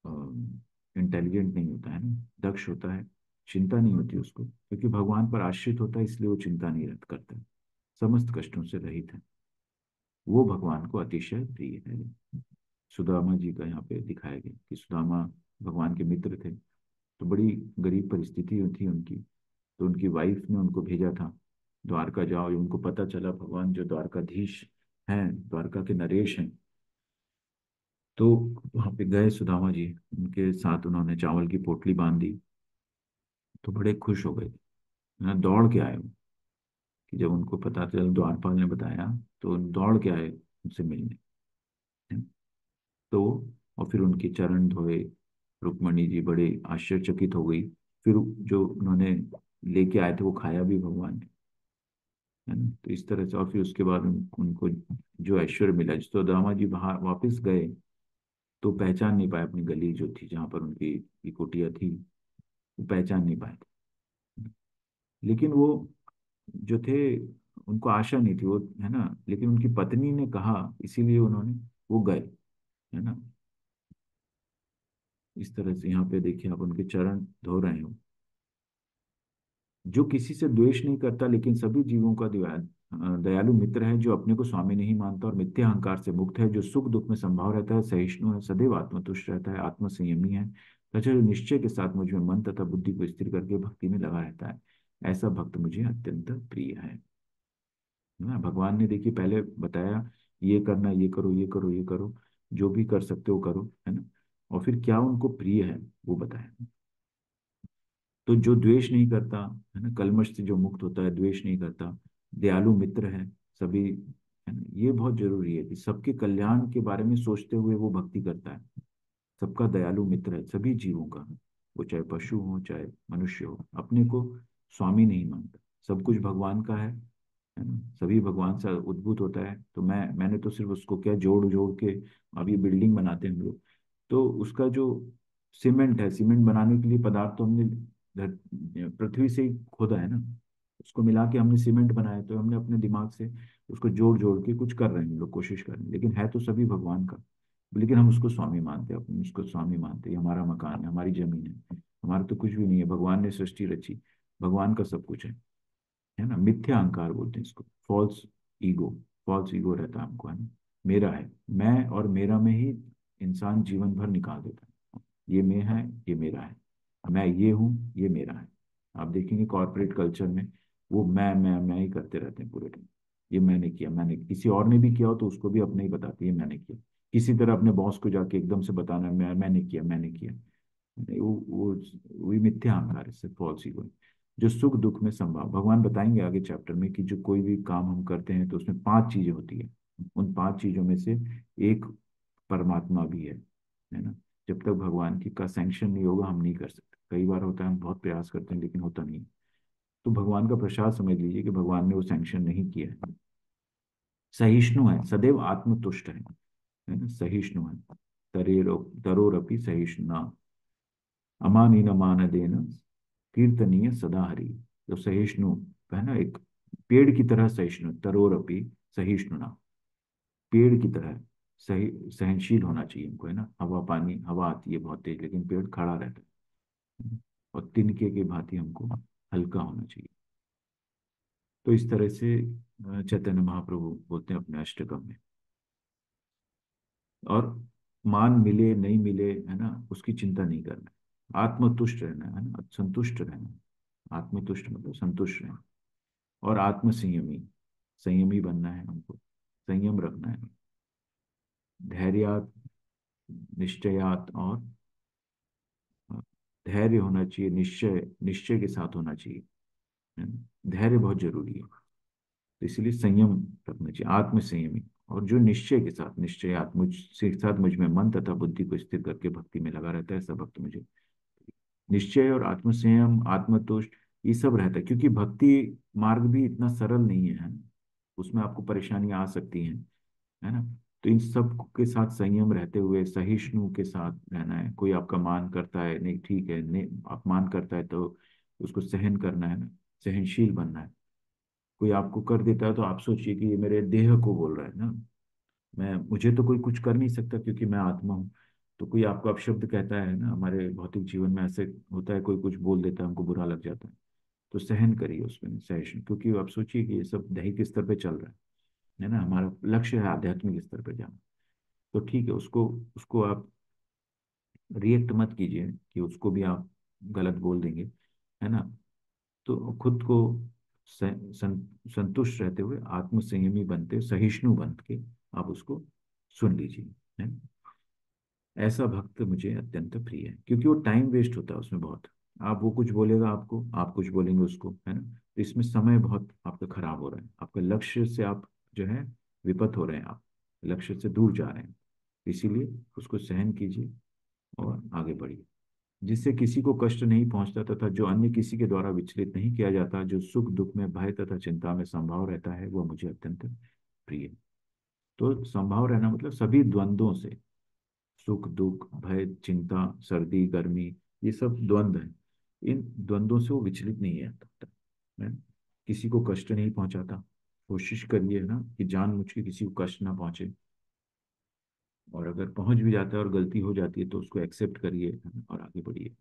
इंटेलिजेंट नहीं होता, है ना, दक्ष होता है। चिंता नहीं होती उसको, क्योंकि भगवान पर आश्रित होता है, इसलिए वो चिंता नहीं रहता करता है। समस्त कष्टों से रहित है, वो भगवान को अतिशय प्रिय है। सुदामा जी का यहाँ पे दिखाया गया कि सुदामा भगवान के मित्र थे, तो बड़ी गरीब परिस्थिति थी उनकी। तो उनकी वाइफ ने उनको भेजा था द्वारका जाओ। ये उनको पता चला भगवान जो द्वारकाधीश हैं, द्वारका के नरेश हैं। तो वहां पे गए सुदामा जी, उनके साथ उन्होंने चावल की पोटली बांध दी। तो बड़े खुश हो गए, ना दौड़ के आए वो, कि जब उनको पता चला, द्वारपाल ने बताया, तो दौड़ के आए उनसे मिलने। तो और फिर उनके चरण धोए। रुक्मणी जी बड़े आश्चर्यचकित हो गई। फिर जो उन्होंने लेके आए थे वो खाया भी भगवान ने, है ना। तो इस तरह से, और फिर उसके बाद उनको जो ऐश्वर्य मिला, जिस तो दामा जी बाहर वापस गए तो पहचान नहीं पाए अपनी गली जो थी, जहाँ पर उनकी ये कुटिया थी, वो पहचान नहीं पाए थे। लेकिन वो जो थे, उनको आशा नहीं थी वो, है ना। लेकिन उनकी पत्नी ने कहा, इसीलिए उन्होंने, वो गए, है ना। इस तरह से यहाँ पे देखिए आप, उनके चरण धो रहे हो। जो किसी से द्वेष नहीं करता लेकिन सभी जीवों का दयालु मित्र है, जो अपने को स्वामी नहीं मानता और मिथ्या अहंकार से मुक्त है, जो सुख दुख में संभाव रहता है, सहिष्णु है, सदैव आत्मतुष्ट रहता है, आत्मसंयमी है तथा जो निश्चय के साथ मुझ में मन तथा बुद्धि को स्थिर करके भक्ति में लगा रहता है, ऐसा भक्त मुझे अत्यंत प्रिय है ना। भगवान ने देखिए पहले बताया, ये करना, ये करो, ये करो, ये करो, जो भी कर सकते हो करो, है ना। और फिर क्या उनको प्रिय है वो बताया। तो जो द्वेष नहीं करता, है ना, कलमश से जो मुक्त होता है, द्वेष नहीं करता, दयालु मित्र है सभी, है ना। ये बहुत जरूरी है कि सबके कल्याण के बारे में सोचते हुए वो भक्ति करता है। सबका दयालु मित्र है सभी जीवों का, वो चाहे पशु हो चाहे मनुष्य हो, अपने को स्वामी नहीं मानता, सब कुछ भगवान का है ना। सभी भगवान से उद्भूत होता है। तो मैंने तो सिर्फ उसको क्या जोड़ जोड़ के, अभी बिल्डिंग बनाते हैं हम लोग, तो उसका जो सीमेंट है, सीमेंट बनाने के लिए पदार्थ तो हमने पृथ्वी से ही खोदा है ना, उसको मिला के हमने सीमेंट बनाया। तो हमने अपने दिमाग से उसको जोड़ जोड़ के कुछ कर रहे हैं हम लोग, कोशिश कर रहे हैं, लेकिन है तो सभी भगवान का। लेकिन हम उसको स्वामी मानते हैं, अपने उसको स्वामी मानते हैं, ये हमारा मकान है, हमारी जमीन है, हमारा तो कुछ भी नहीं है, भगवान ने सृष्टि रची, भगवान का सब कुछ है ना। मिथ्या अहंकार बोलते हैं इसको, फॉल्स ईगो। फॉल्स ईगो रहता है हमको, है ना। मेरा है, मैं और मेरा में ही इंसान जीवन भर निकाल देता है। ये मैं है, ये मेरा है, मैं ये हूँ, ये मेरा है। आप देखेंगे कॉर्पोरेट कल्चर में वो मैं ही करते रहते हैं पूरे टाइम। ये मैंने किया, मैंने, किसी और ने भी किया हो तो उसको भी अपने ही बताते हैं, ये मैंने किया। किसी तरह अपने बॉस को जाके एकदम से बताना, मैंने किया, मैंने किया। वो वही मिथ्या अहंकार है, सिर्फ फॉल्स ईगो। जो सुख दुख में संभाव, भगवान बताएंगे आगे चैप्टर में कि जो कोई भी काम हम करते हैं तो उसमें 5 चीजें होती है। उन 5 चीजों में से एक परमात्मा भी है ना। जब तक भगवान की का सैंक्शन नहीं होगा हम नहीं कर सकते। कई बार होता है हम बहुत प्रयास करते हैं लेकिन होता नहीं है। तो भगवान का प्रसाद समझ लीजिए कि भगवान ने वो सैंक्शन नहीं किया है। सहिष्णु है, सदैव आत्मतुष्ट है ना, सहिष्णु है। तरेरो तरोरपि सहिष्णुना अमानीन मान देन कीर्तनीय सदा हरि। तो सहिष्णु, है ना, एक पेड़ की तरह सहिष्णु, तरोरपि सहिष्णुना, पेड़ की तरह सही सहनशील होना चाहिए हमको, है ना। हवा पानी, हवा आती है बहुत तेज लेकिन पेड़ खड़ा रहता है। और तिनके की भांति हमको हल्का होना चाहिए। तो इस तरह से चैतन्य महाप्रभु बोलते हैं अपने अष्टकम में। और मान मिले नहीं मिले, है ना, उसकी चिंता नहीं करना है। आत्मतुष्ट रहना है ना, संतुष्ट रहना है। आत्मतुष्ट मतलब संतुष्ट रहना। और आत्म संयमी, संयमी बनना है हमको, संयम रखना है। धैर्यात, निश्चयात, और धैर्य होना चाहिए, निश्चय, निश्चय के साथ होना चाहिए, है ना? धैर्य बहुत जरूरी है। तो इसलिए संयम रखना चाहिए, आत्म संयमी। और जो निश्चय के साथ, निश्चयात, मुझसे साथ मुझ में मन तथा बुद्धि को स्थिर करके भक्ति में लगा रहता है, ऐसा भक्त मुझे। निश्चय और आत्मसंयम, आत्मतुष्ट, ये सब रहता है, क्योंकि भक्ति मार्ग भी इतना सरल नहीं है ना? उसमें आपको परेशानियां आ सकती हैं, है ना। तो इन सब के साथ संयम रहते हुए सहिष्णु के साथ रहना है। कोई आपका मान करता है, नहीं ठीक है, नहीं अपमान करता है तो उसको सहन करना है ना, सहनशील बनना है। कोई आपको कर देता है तो आप सोचिए कि ये मेरे देह को बोल रहा है ना, मैं, मुझे तो कोई कुछ कर नहीं सकता क्योंकि मैं आत्मा हूँ। तो कोई आपको अपशब्द कहता है ना, हमारे भौतिक जीवन में ऐसे होता है, कोई कुछ बोल देता है, हमको बुरा लग जाता है। तो सहन करिए उसमें, सहिष्णु, क्योंकि आप सोचिए कि ये सब दैहिक स्तर पे चल रहा है ना। हमारा लक्ष्य है आध्यात्मिक स्तर पे जाना। तो ठीक है, उसको उसको आप रिएक्ट मत कीजिए कि उसको भी आप गलत बोल देंगे, है ना। तो खुद को संतुष्ट रहते हुए, आत्मसंयमी बनते, सहिष्णु बन के आप उसको सुन लीजिए, है। ऐसा भक्त मुझे अत्यंत प्रिय है, क्योंकि वो टाइम वेस्ट होता है उसमें बहुत। आप, वो कुछ बोलेगा आपको, आप कुछ बोलेंगे उसको, है ना। तो इसमें समय बहुत आपका खराब हो रहा है, आपका लक्ष्य से आप जो है विपत हो रहे हैं, आप लक्ष्य से दूर जा रहे हैं। इसीलिए उसको सहन कीजिए और आगे बढ़िए। जिससे किसी को कष्ट नहीं पहुंचता, तथा जो अन्य किसी के द्वारा विचलित नहीं किया जाता, जो सुख दुख में, भय तथा चिंता में संभाव रहता है, वह मुझे अत्यंत प्रिय है। तो संभाव रहना मतलब सभी द्वंद्वों से, सुख दुख भय चिंता सर्दी गर्मी, ये सब द्वंद्व है। इन द्वंद्वों से वो विचलित नहीं है तब तक, है। किसी को कष्ट नहीं पहुंचाता। कोशिश करिए ना कि जानबूझ के किसी को कष्ट ना पहुंचे, और अगर पहुंच भी जाता है और गलती हो जाती है तो उसको एक्सेप्ट करिए, है ना, और आगे बढ़िए।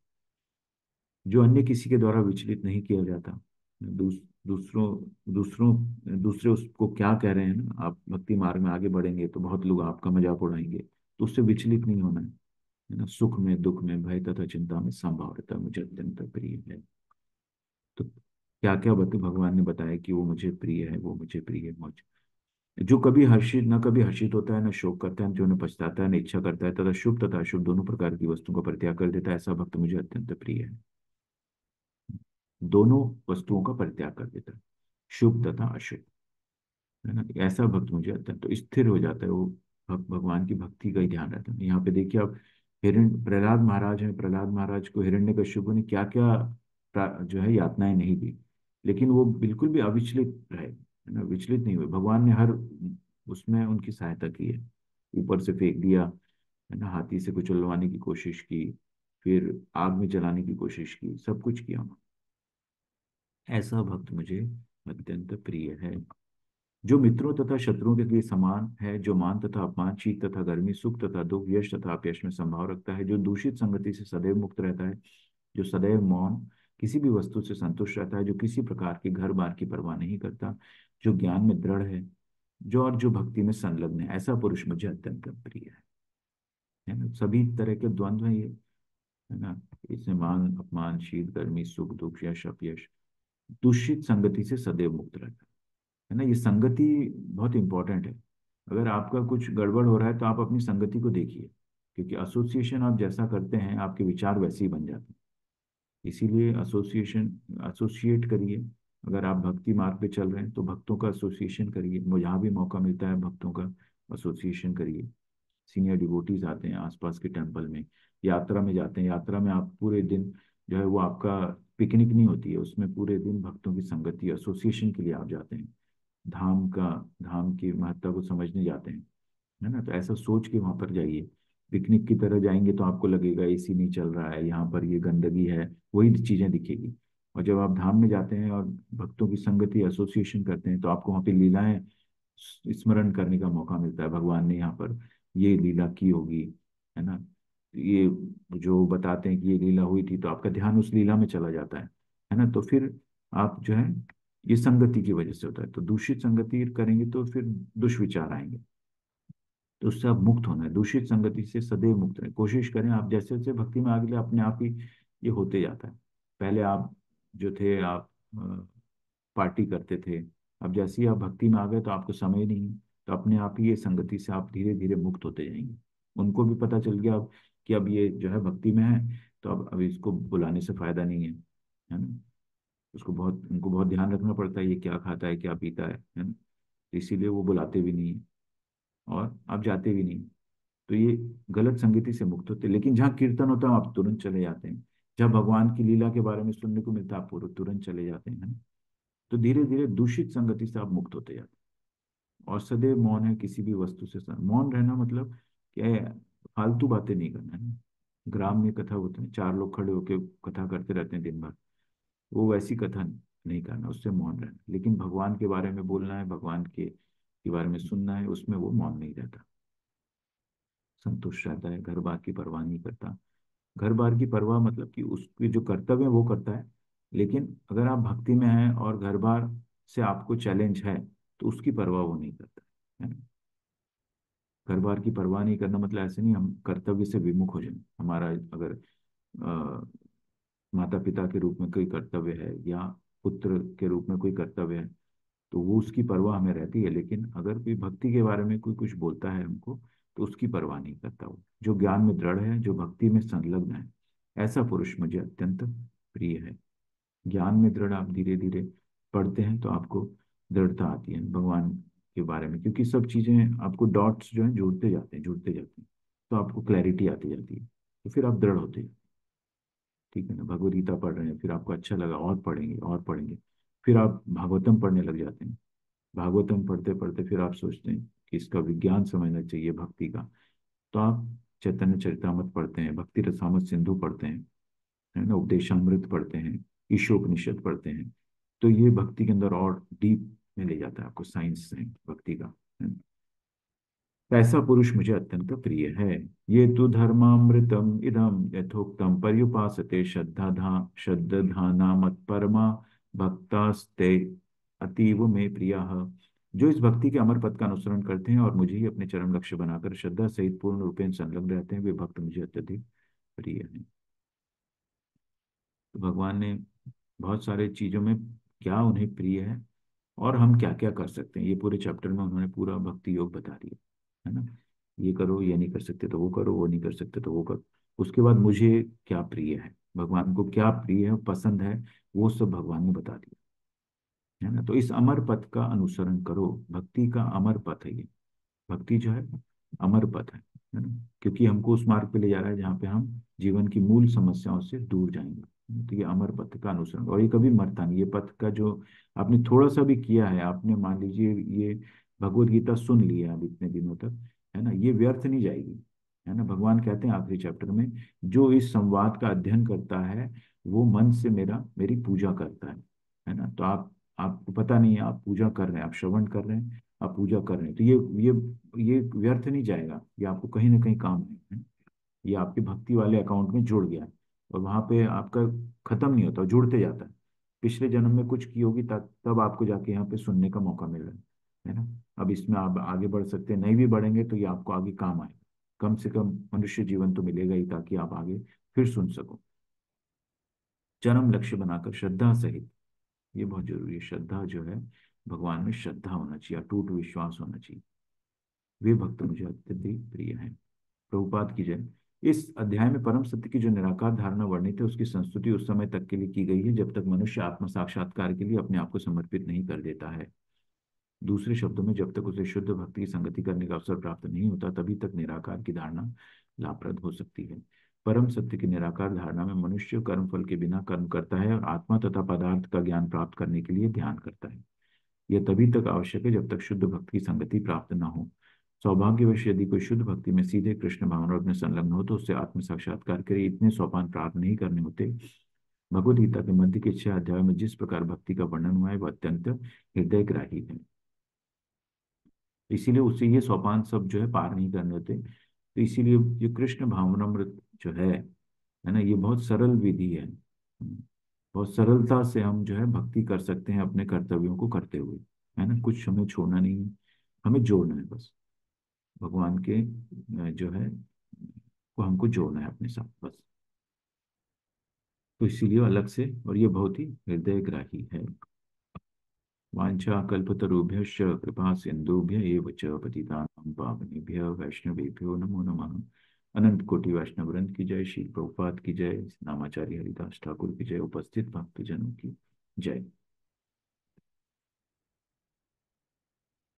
जो अन्य किसी के द्वारा विचलित नहीं किया जाता। दूसरों दूसरों दूसरे उसको क्या कह रहे हैं ना, आप भक्ति मार्ग में आगे बढ़ेंगे तो बहुत लोग आपका मजाक उड़ाएंगे, तो उससे विचलित नहीं होना है ना। सुख में दुख में भय तथा चिंता में संभाव रहता मुझे अत्यंत प्रिय है। तो क्या क्या भगवान ने बताया कि वो मुझे प्रिय है, वो मुझे प्रिय है। जो कभी हर्षित, न कभी हर्षित होता है, न शोक करता है, जो न पछताता है, न इच्छा करता है, तथा शुभ तथा अशुभ दोनों प्रकार की वस्तुओं का परित्याग कर देता है, ऐसा भक्त मुझे अत्यंत प्रिय है। दोनों वस्तुओं का परित्याग कर देता है, शुभ तथा अशुभ, है ना। ऐसा भक्त मुझे अत्यंत तो स्थिर हो जाता है वो। भगवान की भक्ति का ही ध्यान रहता है। यहाँ पे देखिए आप, हिरण्य प्रहलाद महाराज हैं, प्रहलाद महाराज को हिरण्यकश्यप ने क्या क्या जो है यातनाएं नहीं दी, लेकिन वो बिल्कुल भी अविचलित रहे, है ना, विचलित नहीं हुए। भगवान ने हर उसमें उनकी सहायता की है। ऊपर से फेंक दिया, है ना, हाथी से कुचलवाने की कोशिश की, फिर आग में जलाने की कोशिश की, सब कुछ किया। ऐसा भक्त मुझे अत्यंत प्रिय है। जो मित्रों तथा शत्रुओं के लिए समान है, जो मान तथा अपमान, शीत तथा गर्मी, सुख तथा दुख, यश तथा अपयश में संभाव रखता है, जो दूषित संगति से सदैव मुक्त रहता है, जो सदैव मौन, किसी भी वस्तु से संतुष्ट रहता है, जो किसी प्रकार के घर बार की परवाह नहीं करता, जो ज्ञान में दृढ़ है, जो भक्ति में संलग्न है, ऐसा पुरुष मुझे अत्यंत प्रिय है ना। सभी तरह के द्वंद्व हैं ये, है ना। इसमें मान अपमान, शीत गर्मी, सुख दुख, यश अपयश, दूषित संगति से सदैव मुक्त रहता है ना। ये संगति बहुत इंपॉर्टेंट है। अगर आपका कुछ गड़बड़ हो रहा है तो आप अपनी संगति को देखिए, क्योंकि एसोसिएशन आप जैसा करते हैं आपके विचार वैसे ही बन जाते हैं। इसीलिए एसोसिएट करिए। अगर आप भक्ति मार्ग पे चल रहे हैं तो भक्तों का एसोसिएशन करिए, जहाँ भी मौका मिलता है भक्तों का एसोसिएशन करिए। सीनियर डिवोटीज आते हैं आसपास के टेम्पल में, यात्रा में जाते हैं, यात्रा में आप पूरे दिन जो है वो आपका पिकनिक नहीं होती है, उसमें पूरे दिन भक्तों की संगति एसोसिएशन के लिए आप जाते हैं। धाम का, धाम की महत्ता को समझने जाते हैं, है ना। तो ऐसा सोच के वहां पर जाइए। पिकनिक की तरह जाएंगे तो आपको लगेगा एसी नहीं चल रहा है, यहाँ पर ये गंदगी है, वही चीजें दिखेगी। और जब आप धाम में जाते हैं और भक्तों की संगति एसोसिएशन करते हैं तो आपको वहाँ पे लीलाएं स्मरण करने का मौका मिलता है। भगवान ने यहाँ पर ये लीला की होगी, है ना। ये जो बताते हैं कि ये लीला हुई थी, तो आपका ध्यान उस लीला में चला जाता है ना। तो फिर आप जो है, ये संगति की वजह से होता है। तो दूषित संगति करेंगे तो फिर दुष्विचार आएंगे। तो उससे आप मुक्त होना है, दूषित संगति से सदैव मुक्त रहें। कोशिश करें आप जैसे जैसे भक्ति में आगे, अपने आप ही ये होते जाता है। पहले आप जो थे, आप पार्टी करते थे, अब जैसे ही आप भक्ति में आ गए तो आपको समय नहीं है, तो अपने आप ही ये संगति से आप धीरे धीरे मुक्त होते जाएंगे। उनको भी पता चल गया अब कि अब ये जो है भक्ति में है, तो अब इसको बुलाने से फायदा नहीं है ना। उसको बहुत, उनको बहुत ध्यान रखना पड़ता है, ये क्या खाता है क्या पीता है ना। इसीलिए वो बुलाते भी नहीं है और आप जाते भी नहीं। तो ये गलत संगति से मुक्त होते हैं। लेकिन जहाँ कीर्तन होता है आप तुरंत चले जाते हैं, जहाँ भगवान की लीला के बारे में सुनने को मिलता है आप पूरा तुरंत चले जाते हैं, है ना। तो धीरे धीरे दूषित संगति से आप मुक्त होते जाते हैं। और सदैव मौन है, किसी भी वस्तु से मौन रहना मतलब क्या है, फालतू बातें नहीं करना है ना। ग्राम में कथा होते हैं, चार लोग खड़े होकर कथा करते रहते हैं दिन भर, वो वैसी कथा नहीं करना, उससे मौन रहना। लेकिन भगवान के बारे में बोलना है, भगवान के बारे में सुनना है, उसमें वो मौन नहीं रहता, संतुष्ट रहता है, घर बार की परवाह नहीं करता। घर बार की परवाह मतलब कि उसके जो कर्तव्य है वो करता है, लेकिन अगर आप भक्ति में हैं और घर बार से आपको चैलेंज है तो उसकी परवाह वो नहीं करता, है ना। घर बार की परवाह नहीं करना मतलब ऐसे नहीं हम कर्तव्य से विमुख हो जाए। हमारा अगर हमारा माता पिता के रूप में कोई कर्तव्य है या पुत्र के रूप में कोई कर्तव्य है, तो वो उसकी परवाह हमें रहती है। लेकिन अगर कोई भक्ति के बारे में कोई कुछ बोलता है हमको, तो उसकी परवाह नहीं करता। वो जो ज्ञान में दृढ़ है, जो भक्ति में संलग्न है, ऐसा पुरुष मुझे अत्यंत प्रिय है। ज्ञान में दृढ़ आप धीरे धीरे पढ़ते हैं तो आपको दृढ़ता आती है भगवान के बारे में, क्योंकि सब चीजें आपको डॉट्स जो है जुड़ते जाते हैं, जुड़ते जाते हैं, तो आपको क्लैरिटी आती जाती है, तो फिर आप दृढ़ होते हैं। ठीक है ना, भगवद गीता पढ़ रहे हैं, फिर आपको अच्छा लगा, और पढ़ेंगे और पढ़ेंगे, फिर आप भागवतम पढ़ने लग जाते हैं। भागवतम पढ़ते पढ़ते फिर आप सोचते हैं कि इसका विज्ञान समझना चाहिए भक्ति का, तो आप चैतन्य चरितामृत पढ़ते हैं, भक्ति रसामृत सिंधु पढ़ते हैं, है ना, उपदेशामृत पढ़ते हैं, ईशोपनिषद पढ़ते हैं। तो ये भक्ति के अंदर और डीप में ले जाता है आपको, साइंस से भक्ति का, है ना? तो ऐसा पुरुष मुझे अत्यंत प्रिय है। ये तो धर्मामृतम इदम यथोक्तम पर्युपासते श्रद्धाना मत परमा भक्तास्ते अतीव में प्रिया। जो इस भक्ति के अमर पद का अनुसरण करते हैं और मुझे ही अपने चरम लक्ष्य बनाकर श्रद्धा सहित पूर्ण रूपेण संलग्न रहते हैं, वे भक्त मुझे अत्यधिक प्रिय हैं। तो भगवान ने बहुत सारे चीजों में क्या उन्हें प्रिय है और हम क्या क्या कर सकते हैं, ये पूरे चैप्टर में उन्होंने पूरा भक्ति योग बता दिया, है ना। ये करो, ये नहीं कर सकते तो वो करो, वो नहीं कर सकते तो वो करो। उसके बाद मुझे क्या प्रिय है, भगवान को क्या प्रिय है, पसंद है, वो सब भगवान ने बता दिया, है ना। तो इस अमर पथ का अनुसरण करो, भक्ति का अमर पथ है ये। भक्ति जो है अमर पथ है ना, क्योंकि हमको उस मार्ग पे ले जा रहा है जहाँ पे हम जीवन की मूल समस्याओं से दूर जाएंगे। तो ये अमर पथ का अनुसरण, और ये कभी मरता नहीं। ये पथ का जो आपने थोड़ा सा भी किया है, आपने मान लीजिए ये भगवत गीता सुन लिया अब इतने दिनों तक, है ना, ये व्यर्थ नहीं जाएगी, है ना। भगवान कहते हैं आखिरी चैप्टर में, जो इस संवाद का अध्ययन करता है वो मन से मेरी पूजा करता है ना। तो आपको पता नहीं है, आप पूजा कर रहे हैं, आप श्रवण कर रहे हैं, आप पूजा कर रहे हैं, तो ये व्यर्थ नहीं जाएगा, ये आपको कहीं ना कहीं काम है। ये आपके भक्ति वाले अकाउंट में जुड़ गया है, और वहां पे आपका खत्म नहीं होता, जुड़ते जाता है। पिछले जन्म में कुछ की होगी, तब तब आपको जाके यहाँ पे सुनने का मौका मिल रहा है ना। अब इसमें आप आगे बढ़ सकते हैं, नहीं भी बढ़ेंगे तो ये आपको आगे काम आएगा। कम से कम मनुष्य जीवन तो मिलेगा ही, ताकि आप आगे फिर सुन सको। चरम लक्ष्य बनाकर श्रद्धा सहित, ये बहुत जरूरी है, श्रद्धा जो है, भगवान में श्रद्धा होना चाहिए, अटूट विश्वास होना चाहिए। वे भक्त मुझे अत्यधिक प्रिय हैं। प्रभुपाद की जय। इस अध्याय में परम सत्य की जो निराकार धारणा वर्णित है, उसकी संस्तुति उस समय तक के लिए की गई है जब तक मनुष्य आत्म साक्षात्कार के लिए अपने आप को समर्पित नहीं कर देता है। दूसरे शब्दों में, जब तक उसे शुद्ध भक्ति की संगति करने का अवसर प्राप्त नहीं होता, तभी तक निराकार की धारणा लाभप्रद हो सकती है। परम सत्य की निराकार धारणा में मनुष्य कर्म फल के बिना कर्म करता है और आत्मा तथा पदार्थ का ज्ञान प्राप्त करने के लिए ध्यान करता है। यह तभी तक आवश्यक है जब तक शुद्ध भक्ति की संगति प्राप्त न हो। सौभाग्यवश यदि कोई शुद्ध भक्ति में सीधे कृष्ण भावना में संलग्न हो, तो उससे आत्म साक्षात्कार के लिए इतने सोपान प्राप्त नहीं करने होते। भगवद गीता के मध्य के 6 अध्याय में जिस प्रकार भक्ति का वर्णन हुआ है, वह अत्यंत हृदयग्राही है। इसीलिए उससे ये सोपान सब जो है पार नहीं करने होते। तो इसीलिए ये कृष्ण भावनामृत जो है ना, ये बहुत सरल विधि है। बहुत सरलता से हम जो है भक्ति कर सकते हैं अपने कर्तव्यों को करते हुए, है ना। कुछ हमें छोड़ना नहीं है, हमें जोड़ना है बस। भगवान के जो है वो हमको जोड़ना है अपने साथ बस। तो इसीलिए अलग से, और ये बहुत ही हृदयग्राही है। वांछा कल्पतरुभ्यश्च कृपा सिंधुभ्य एव च पतितानां पावनेभ्यः वैष्णवेभ्यो नमो नमः। अनंत कोटि वैष्णव वृंद की जय, श्री प्रभुपाद की जय, नामाचार्य हरिदास ठाकुर की जय, उपस्थित भक्तजनों की जय।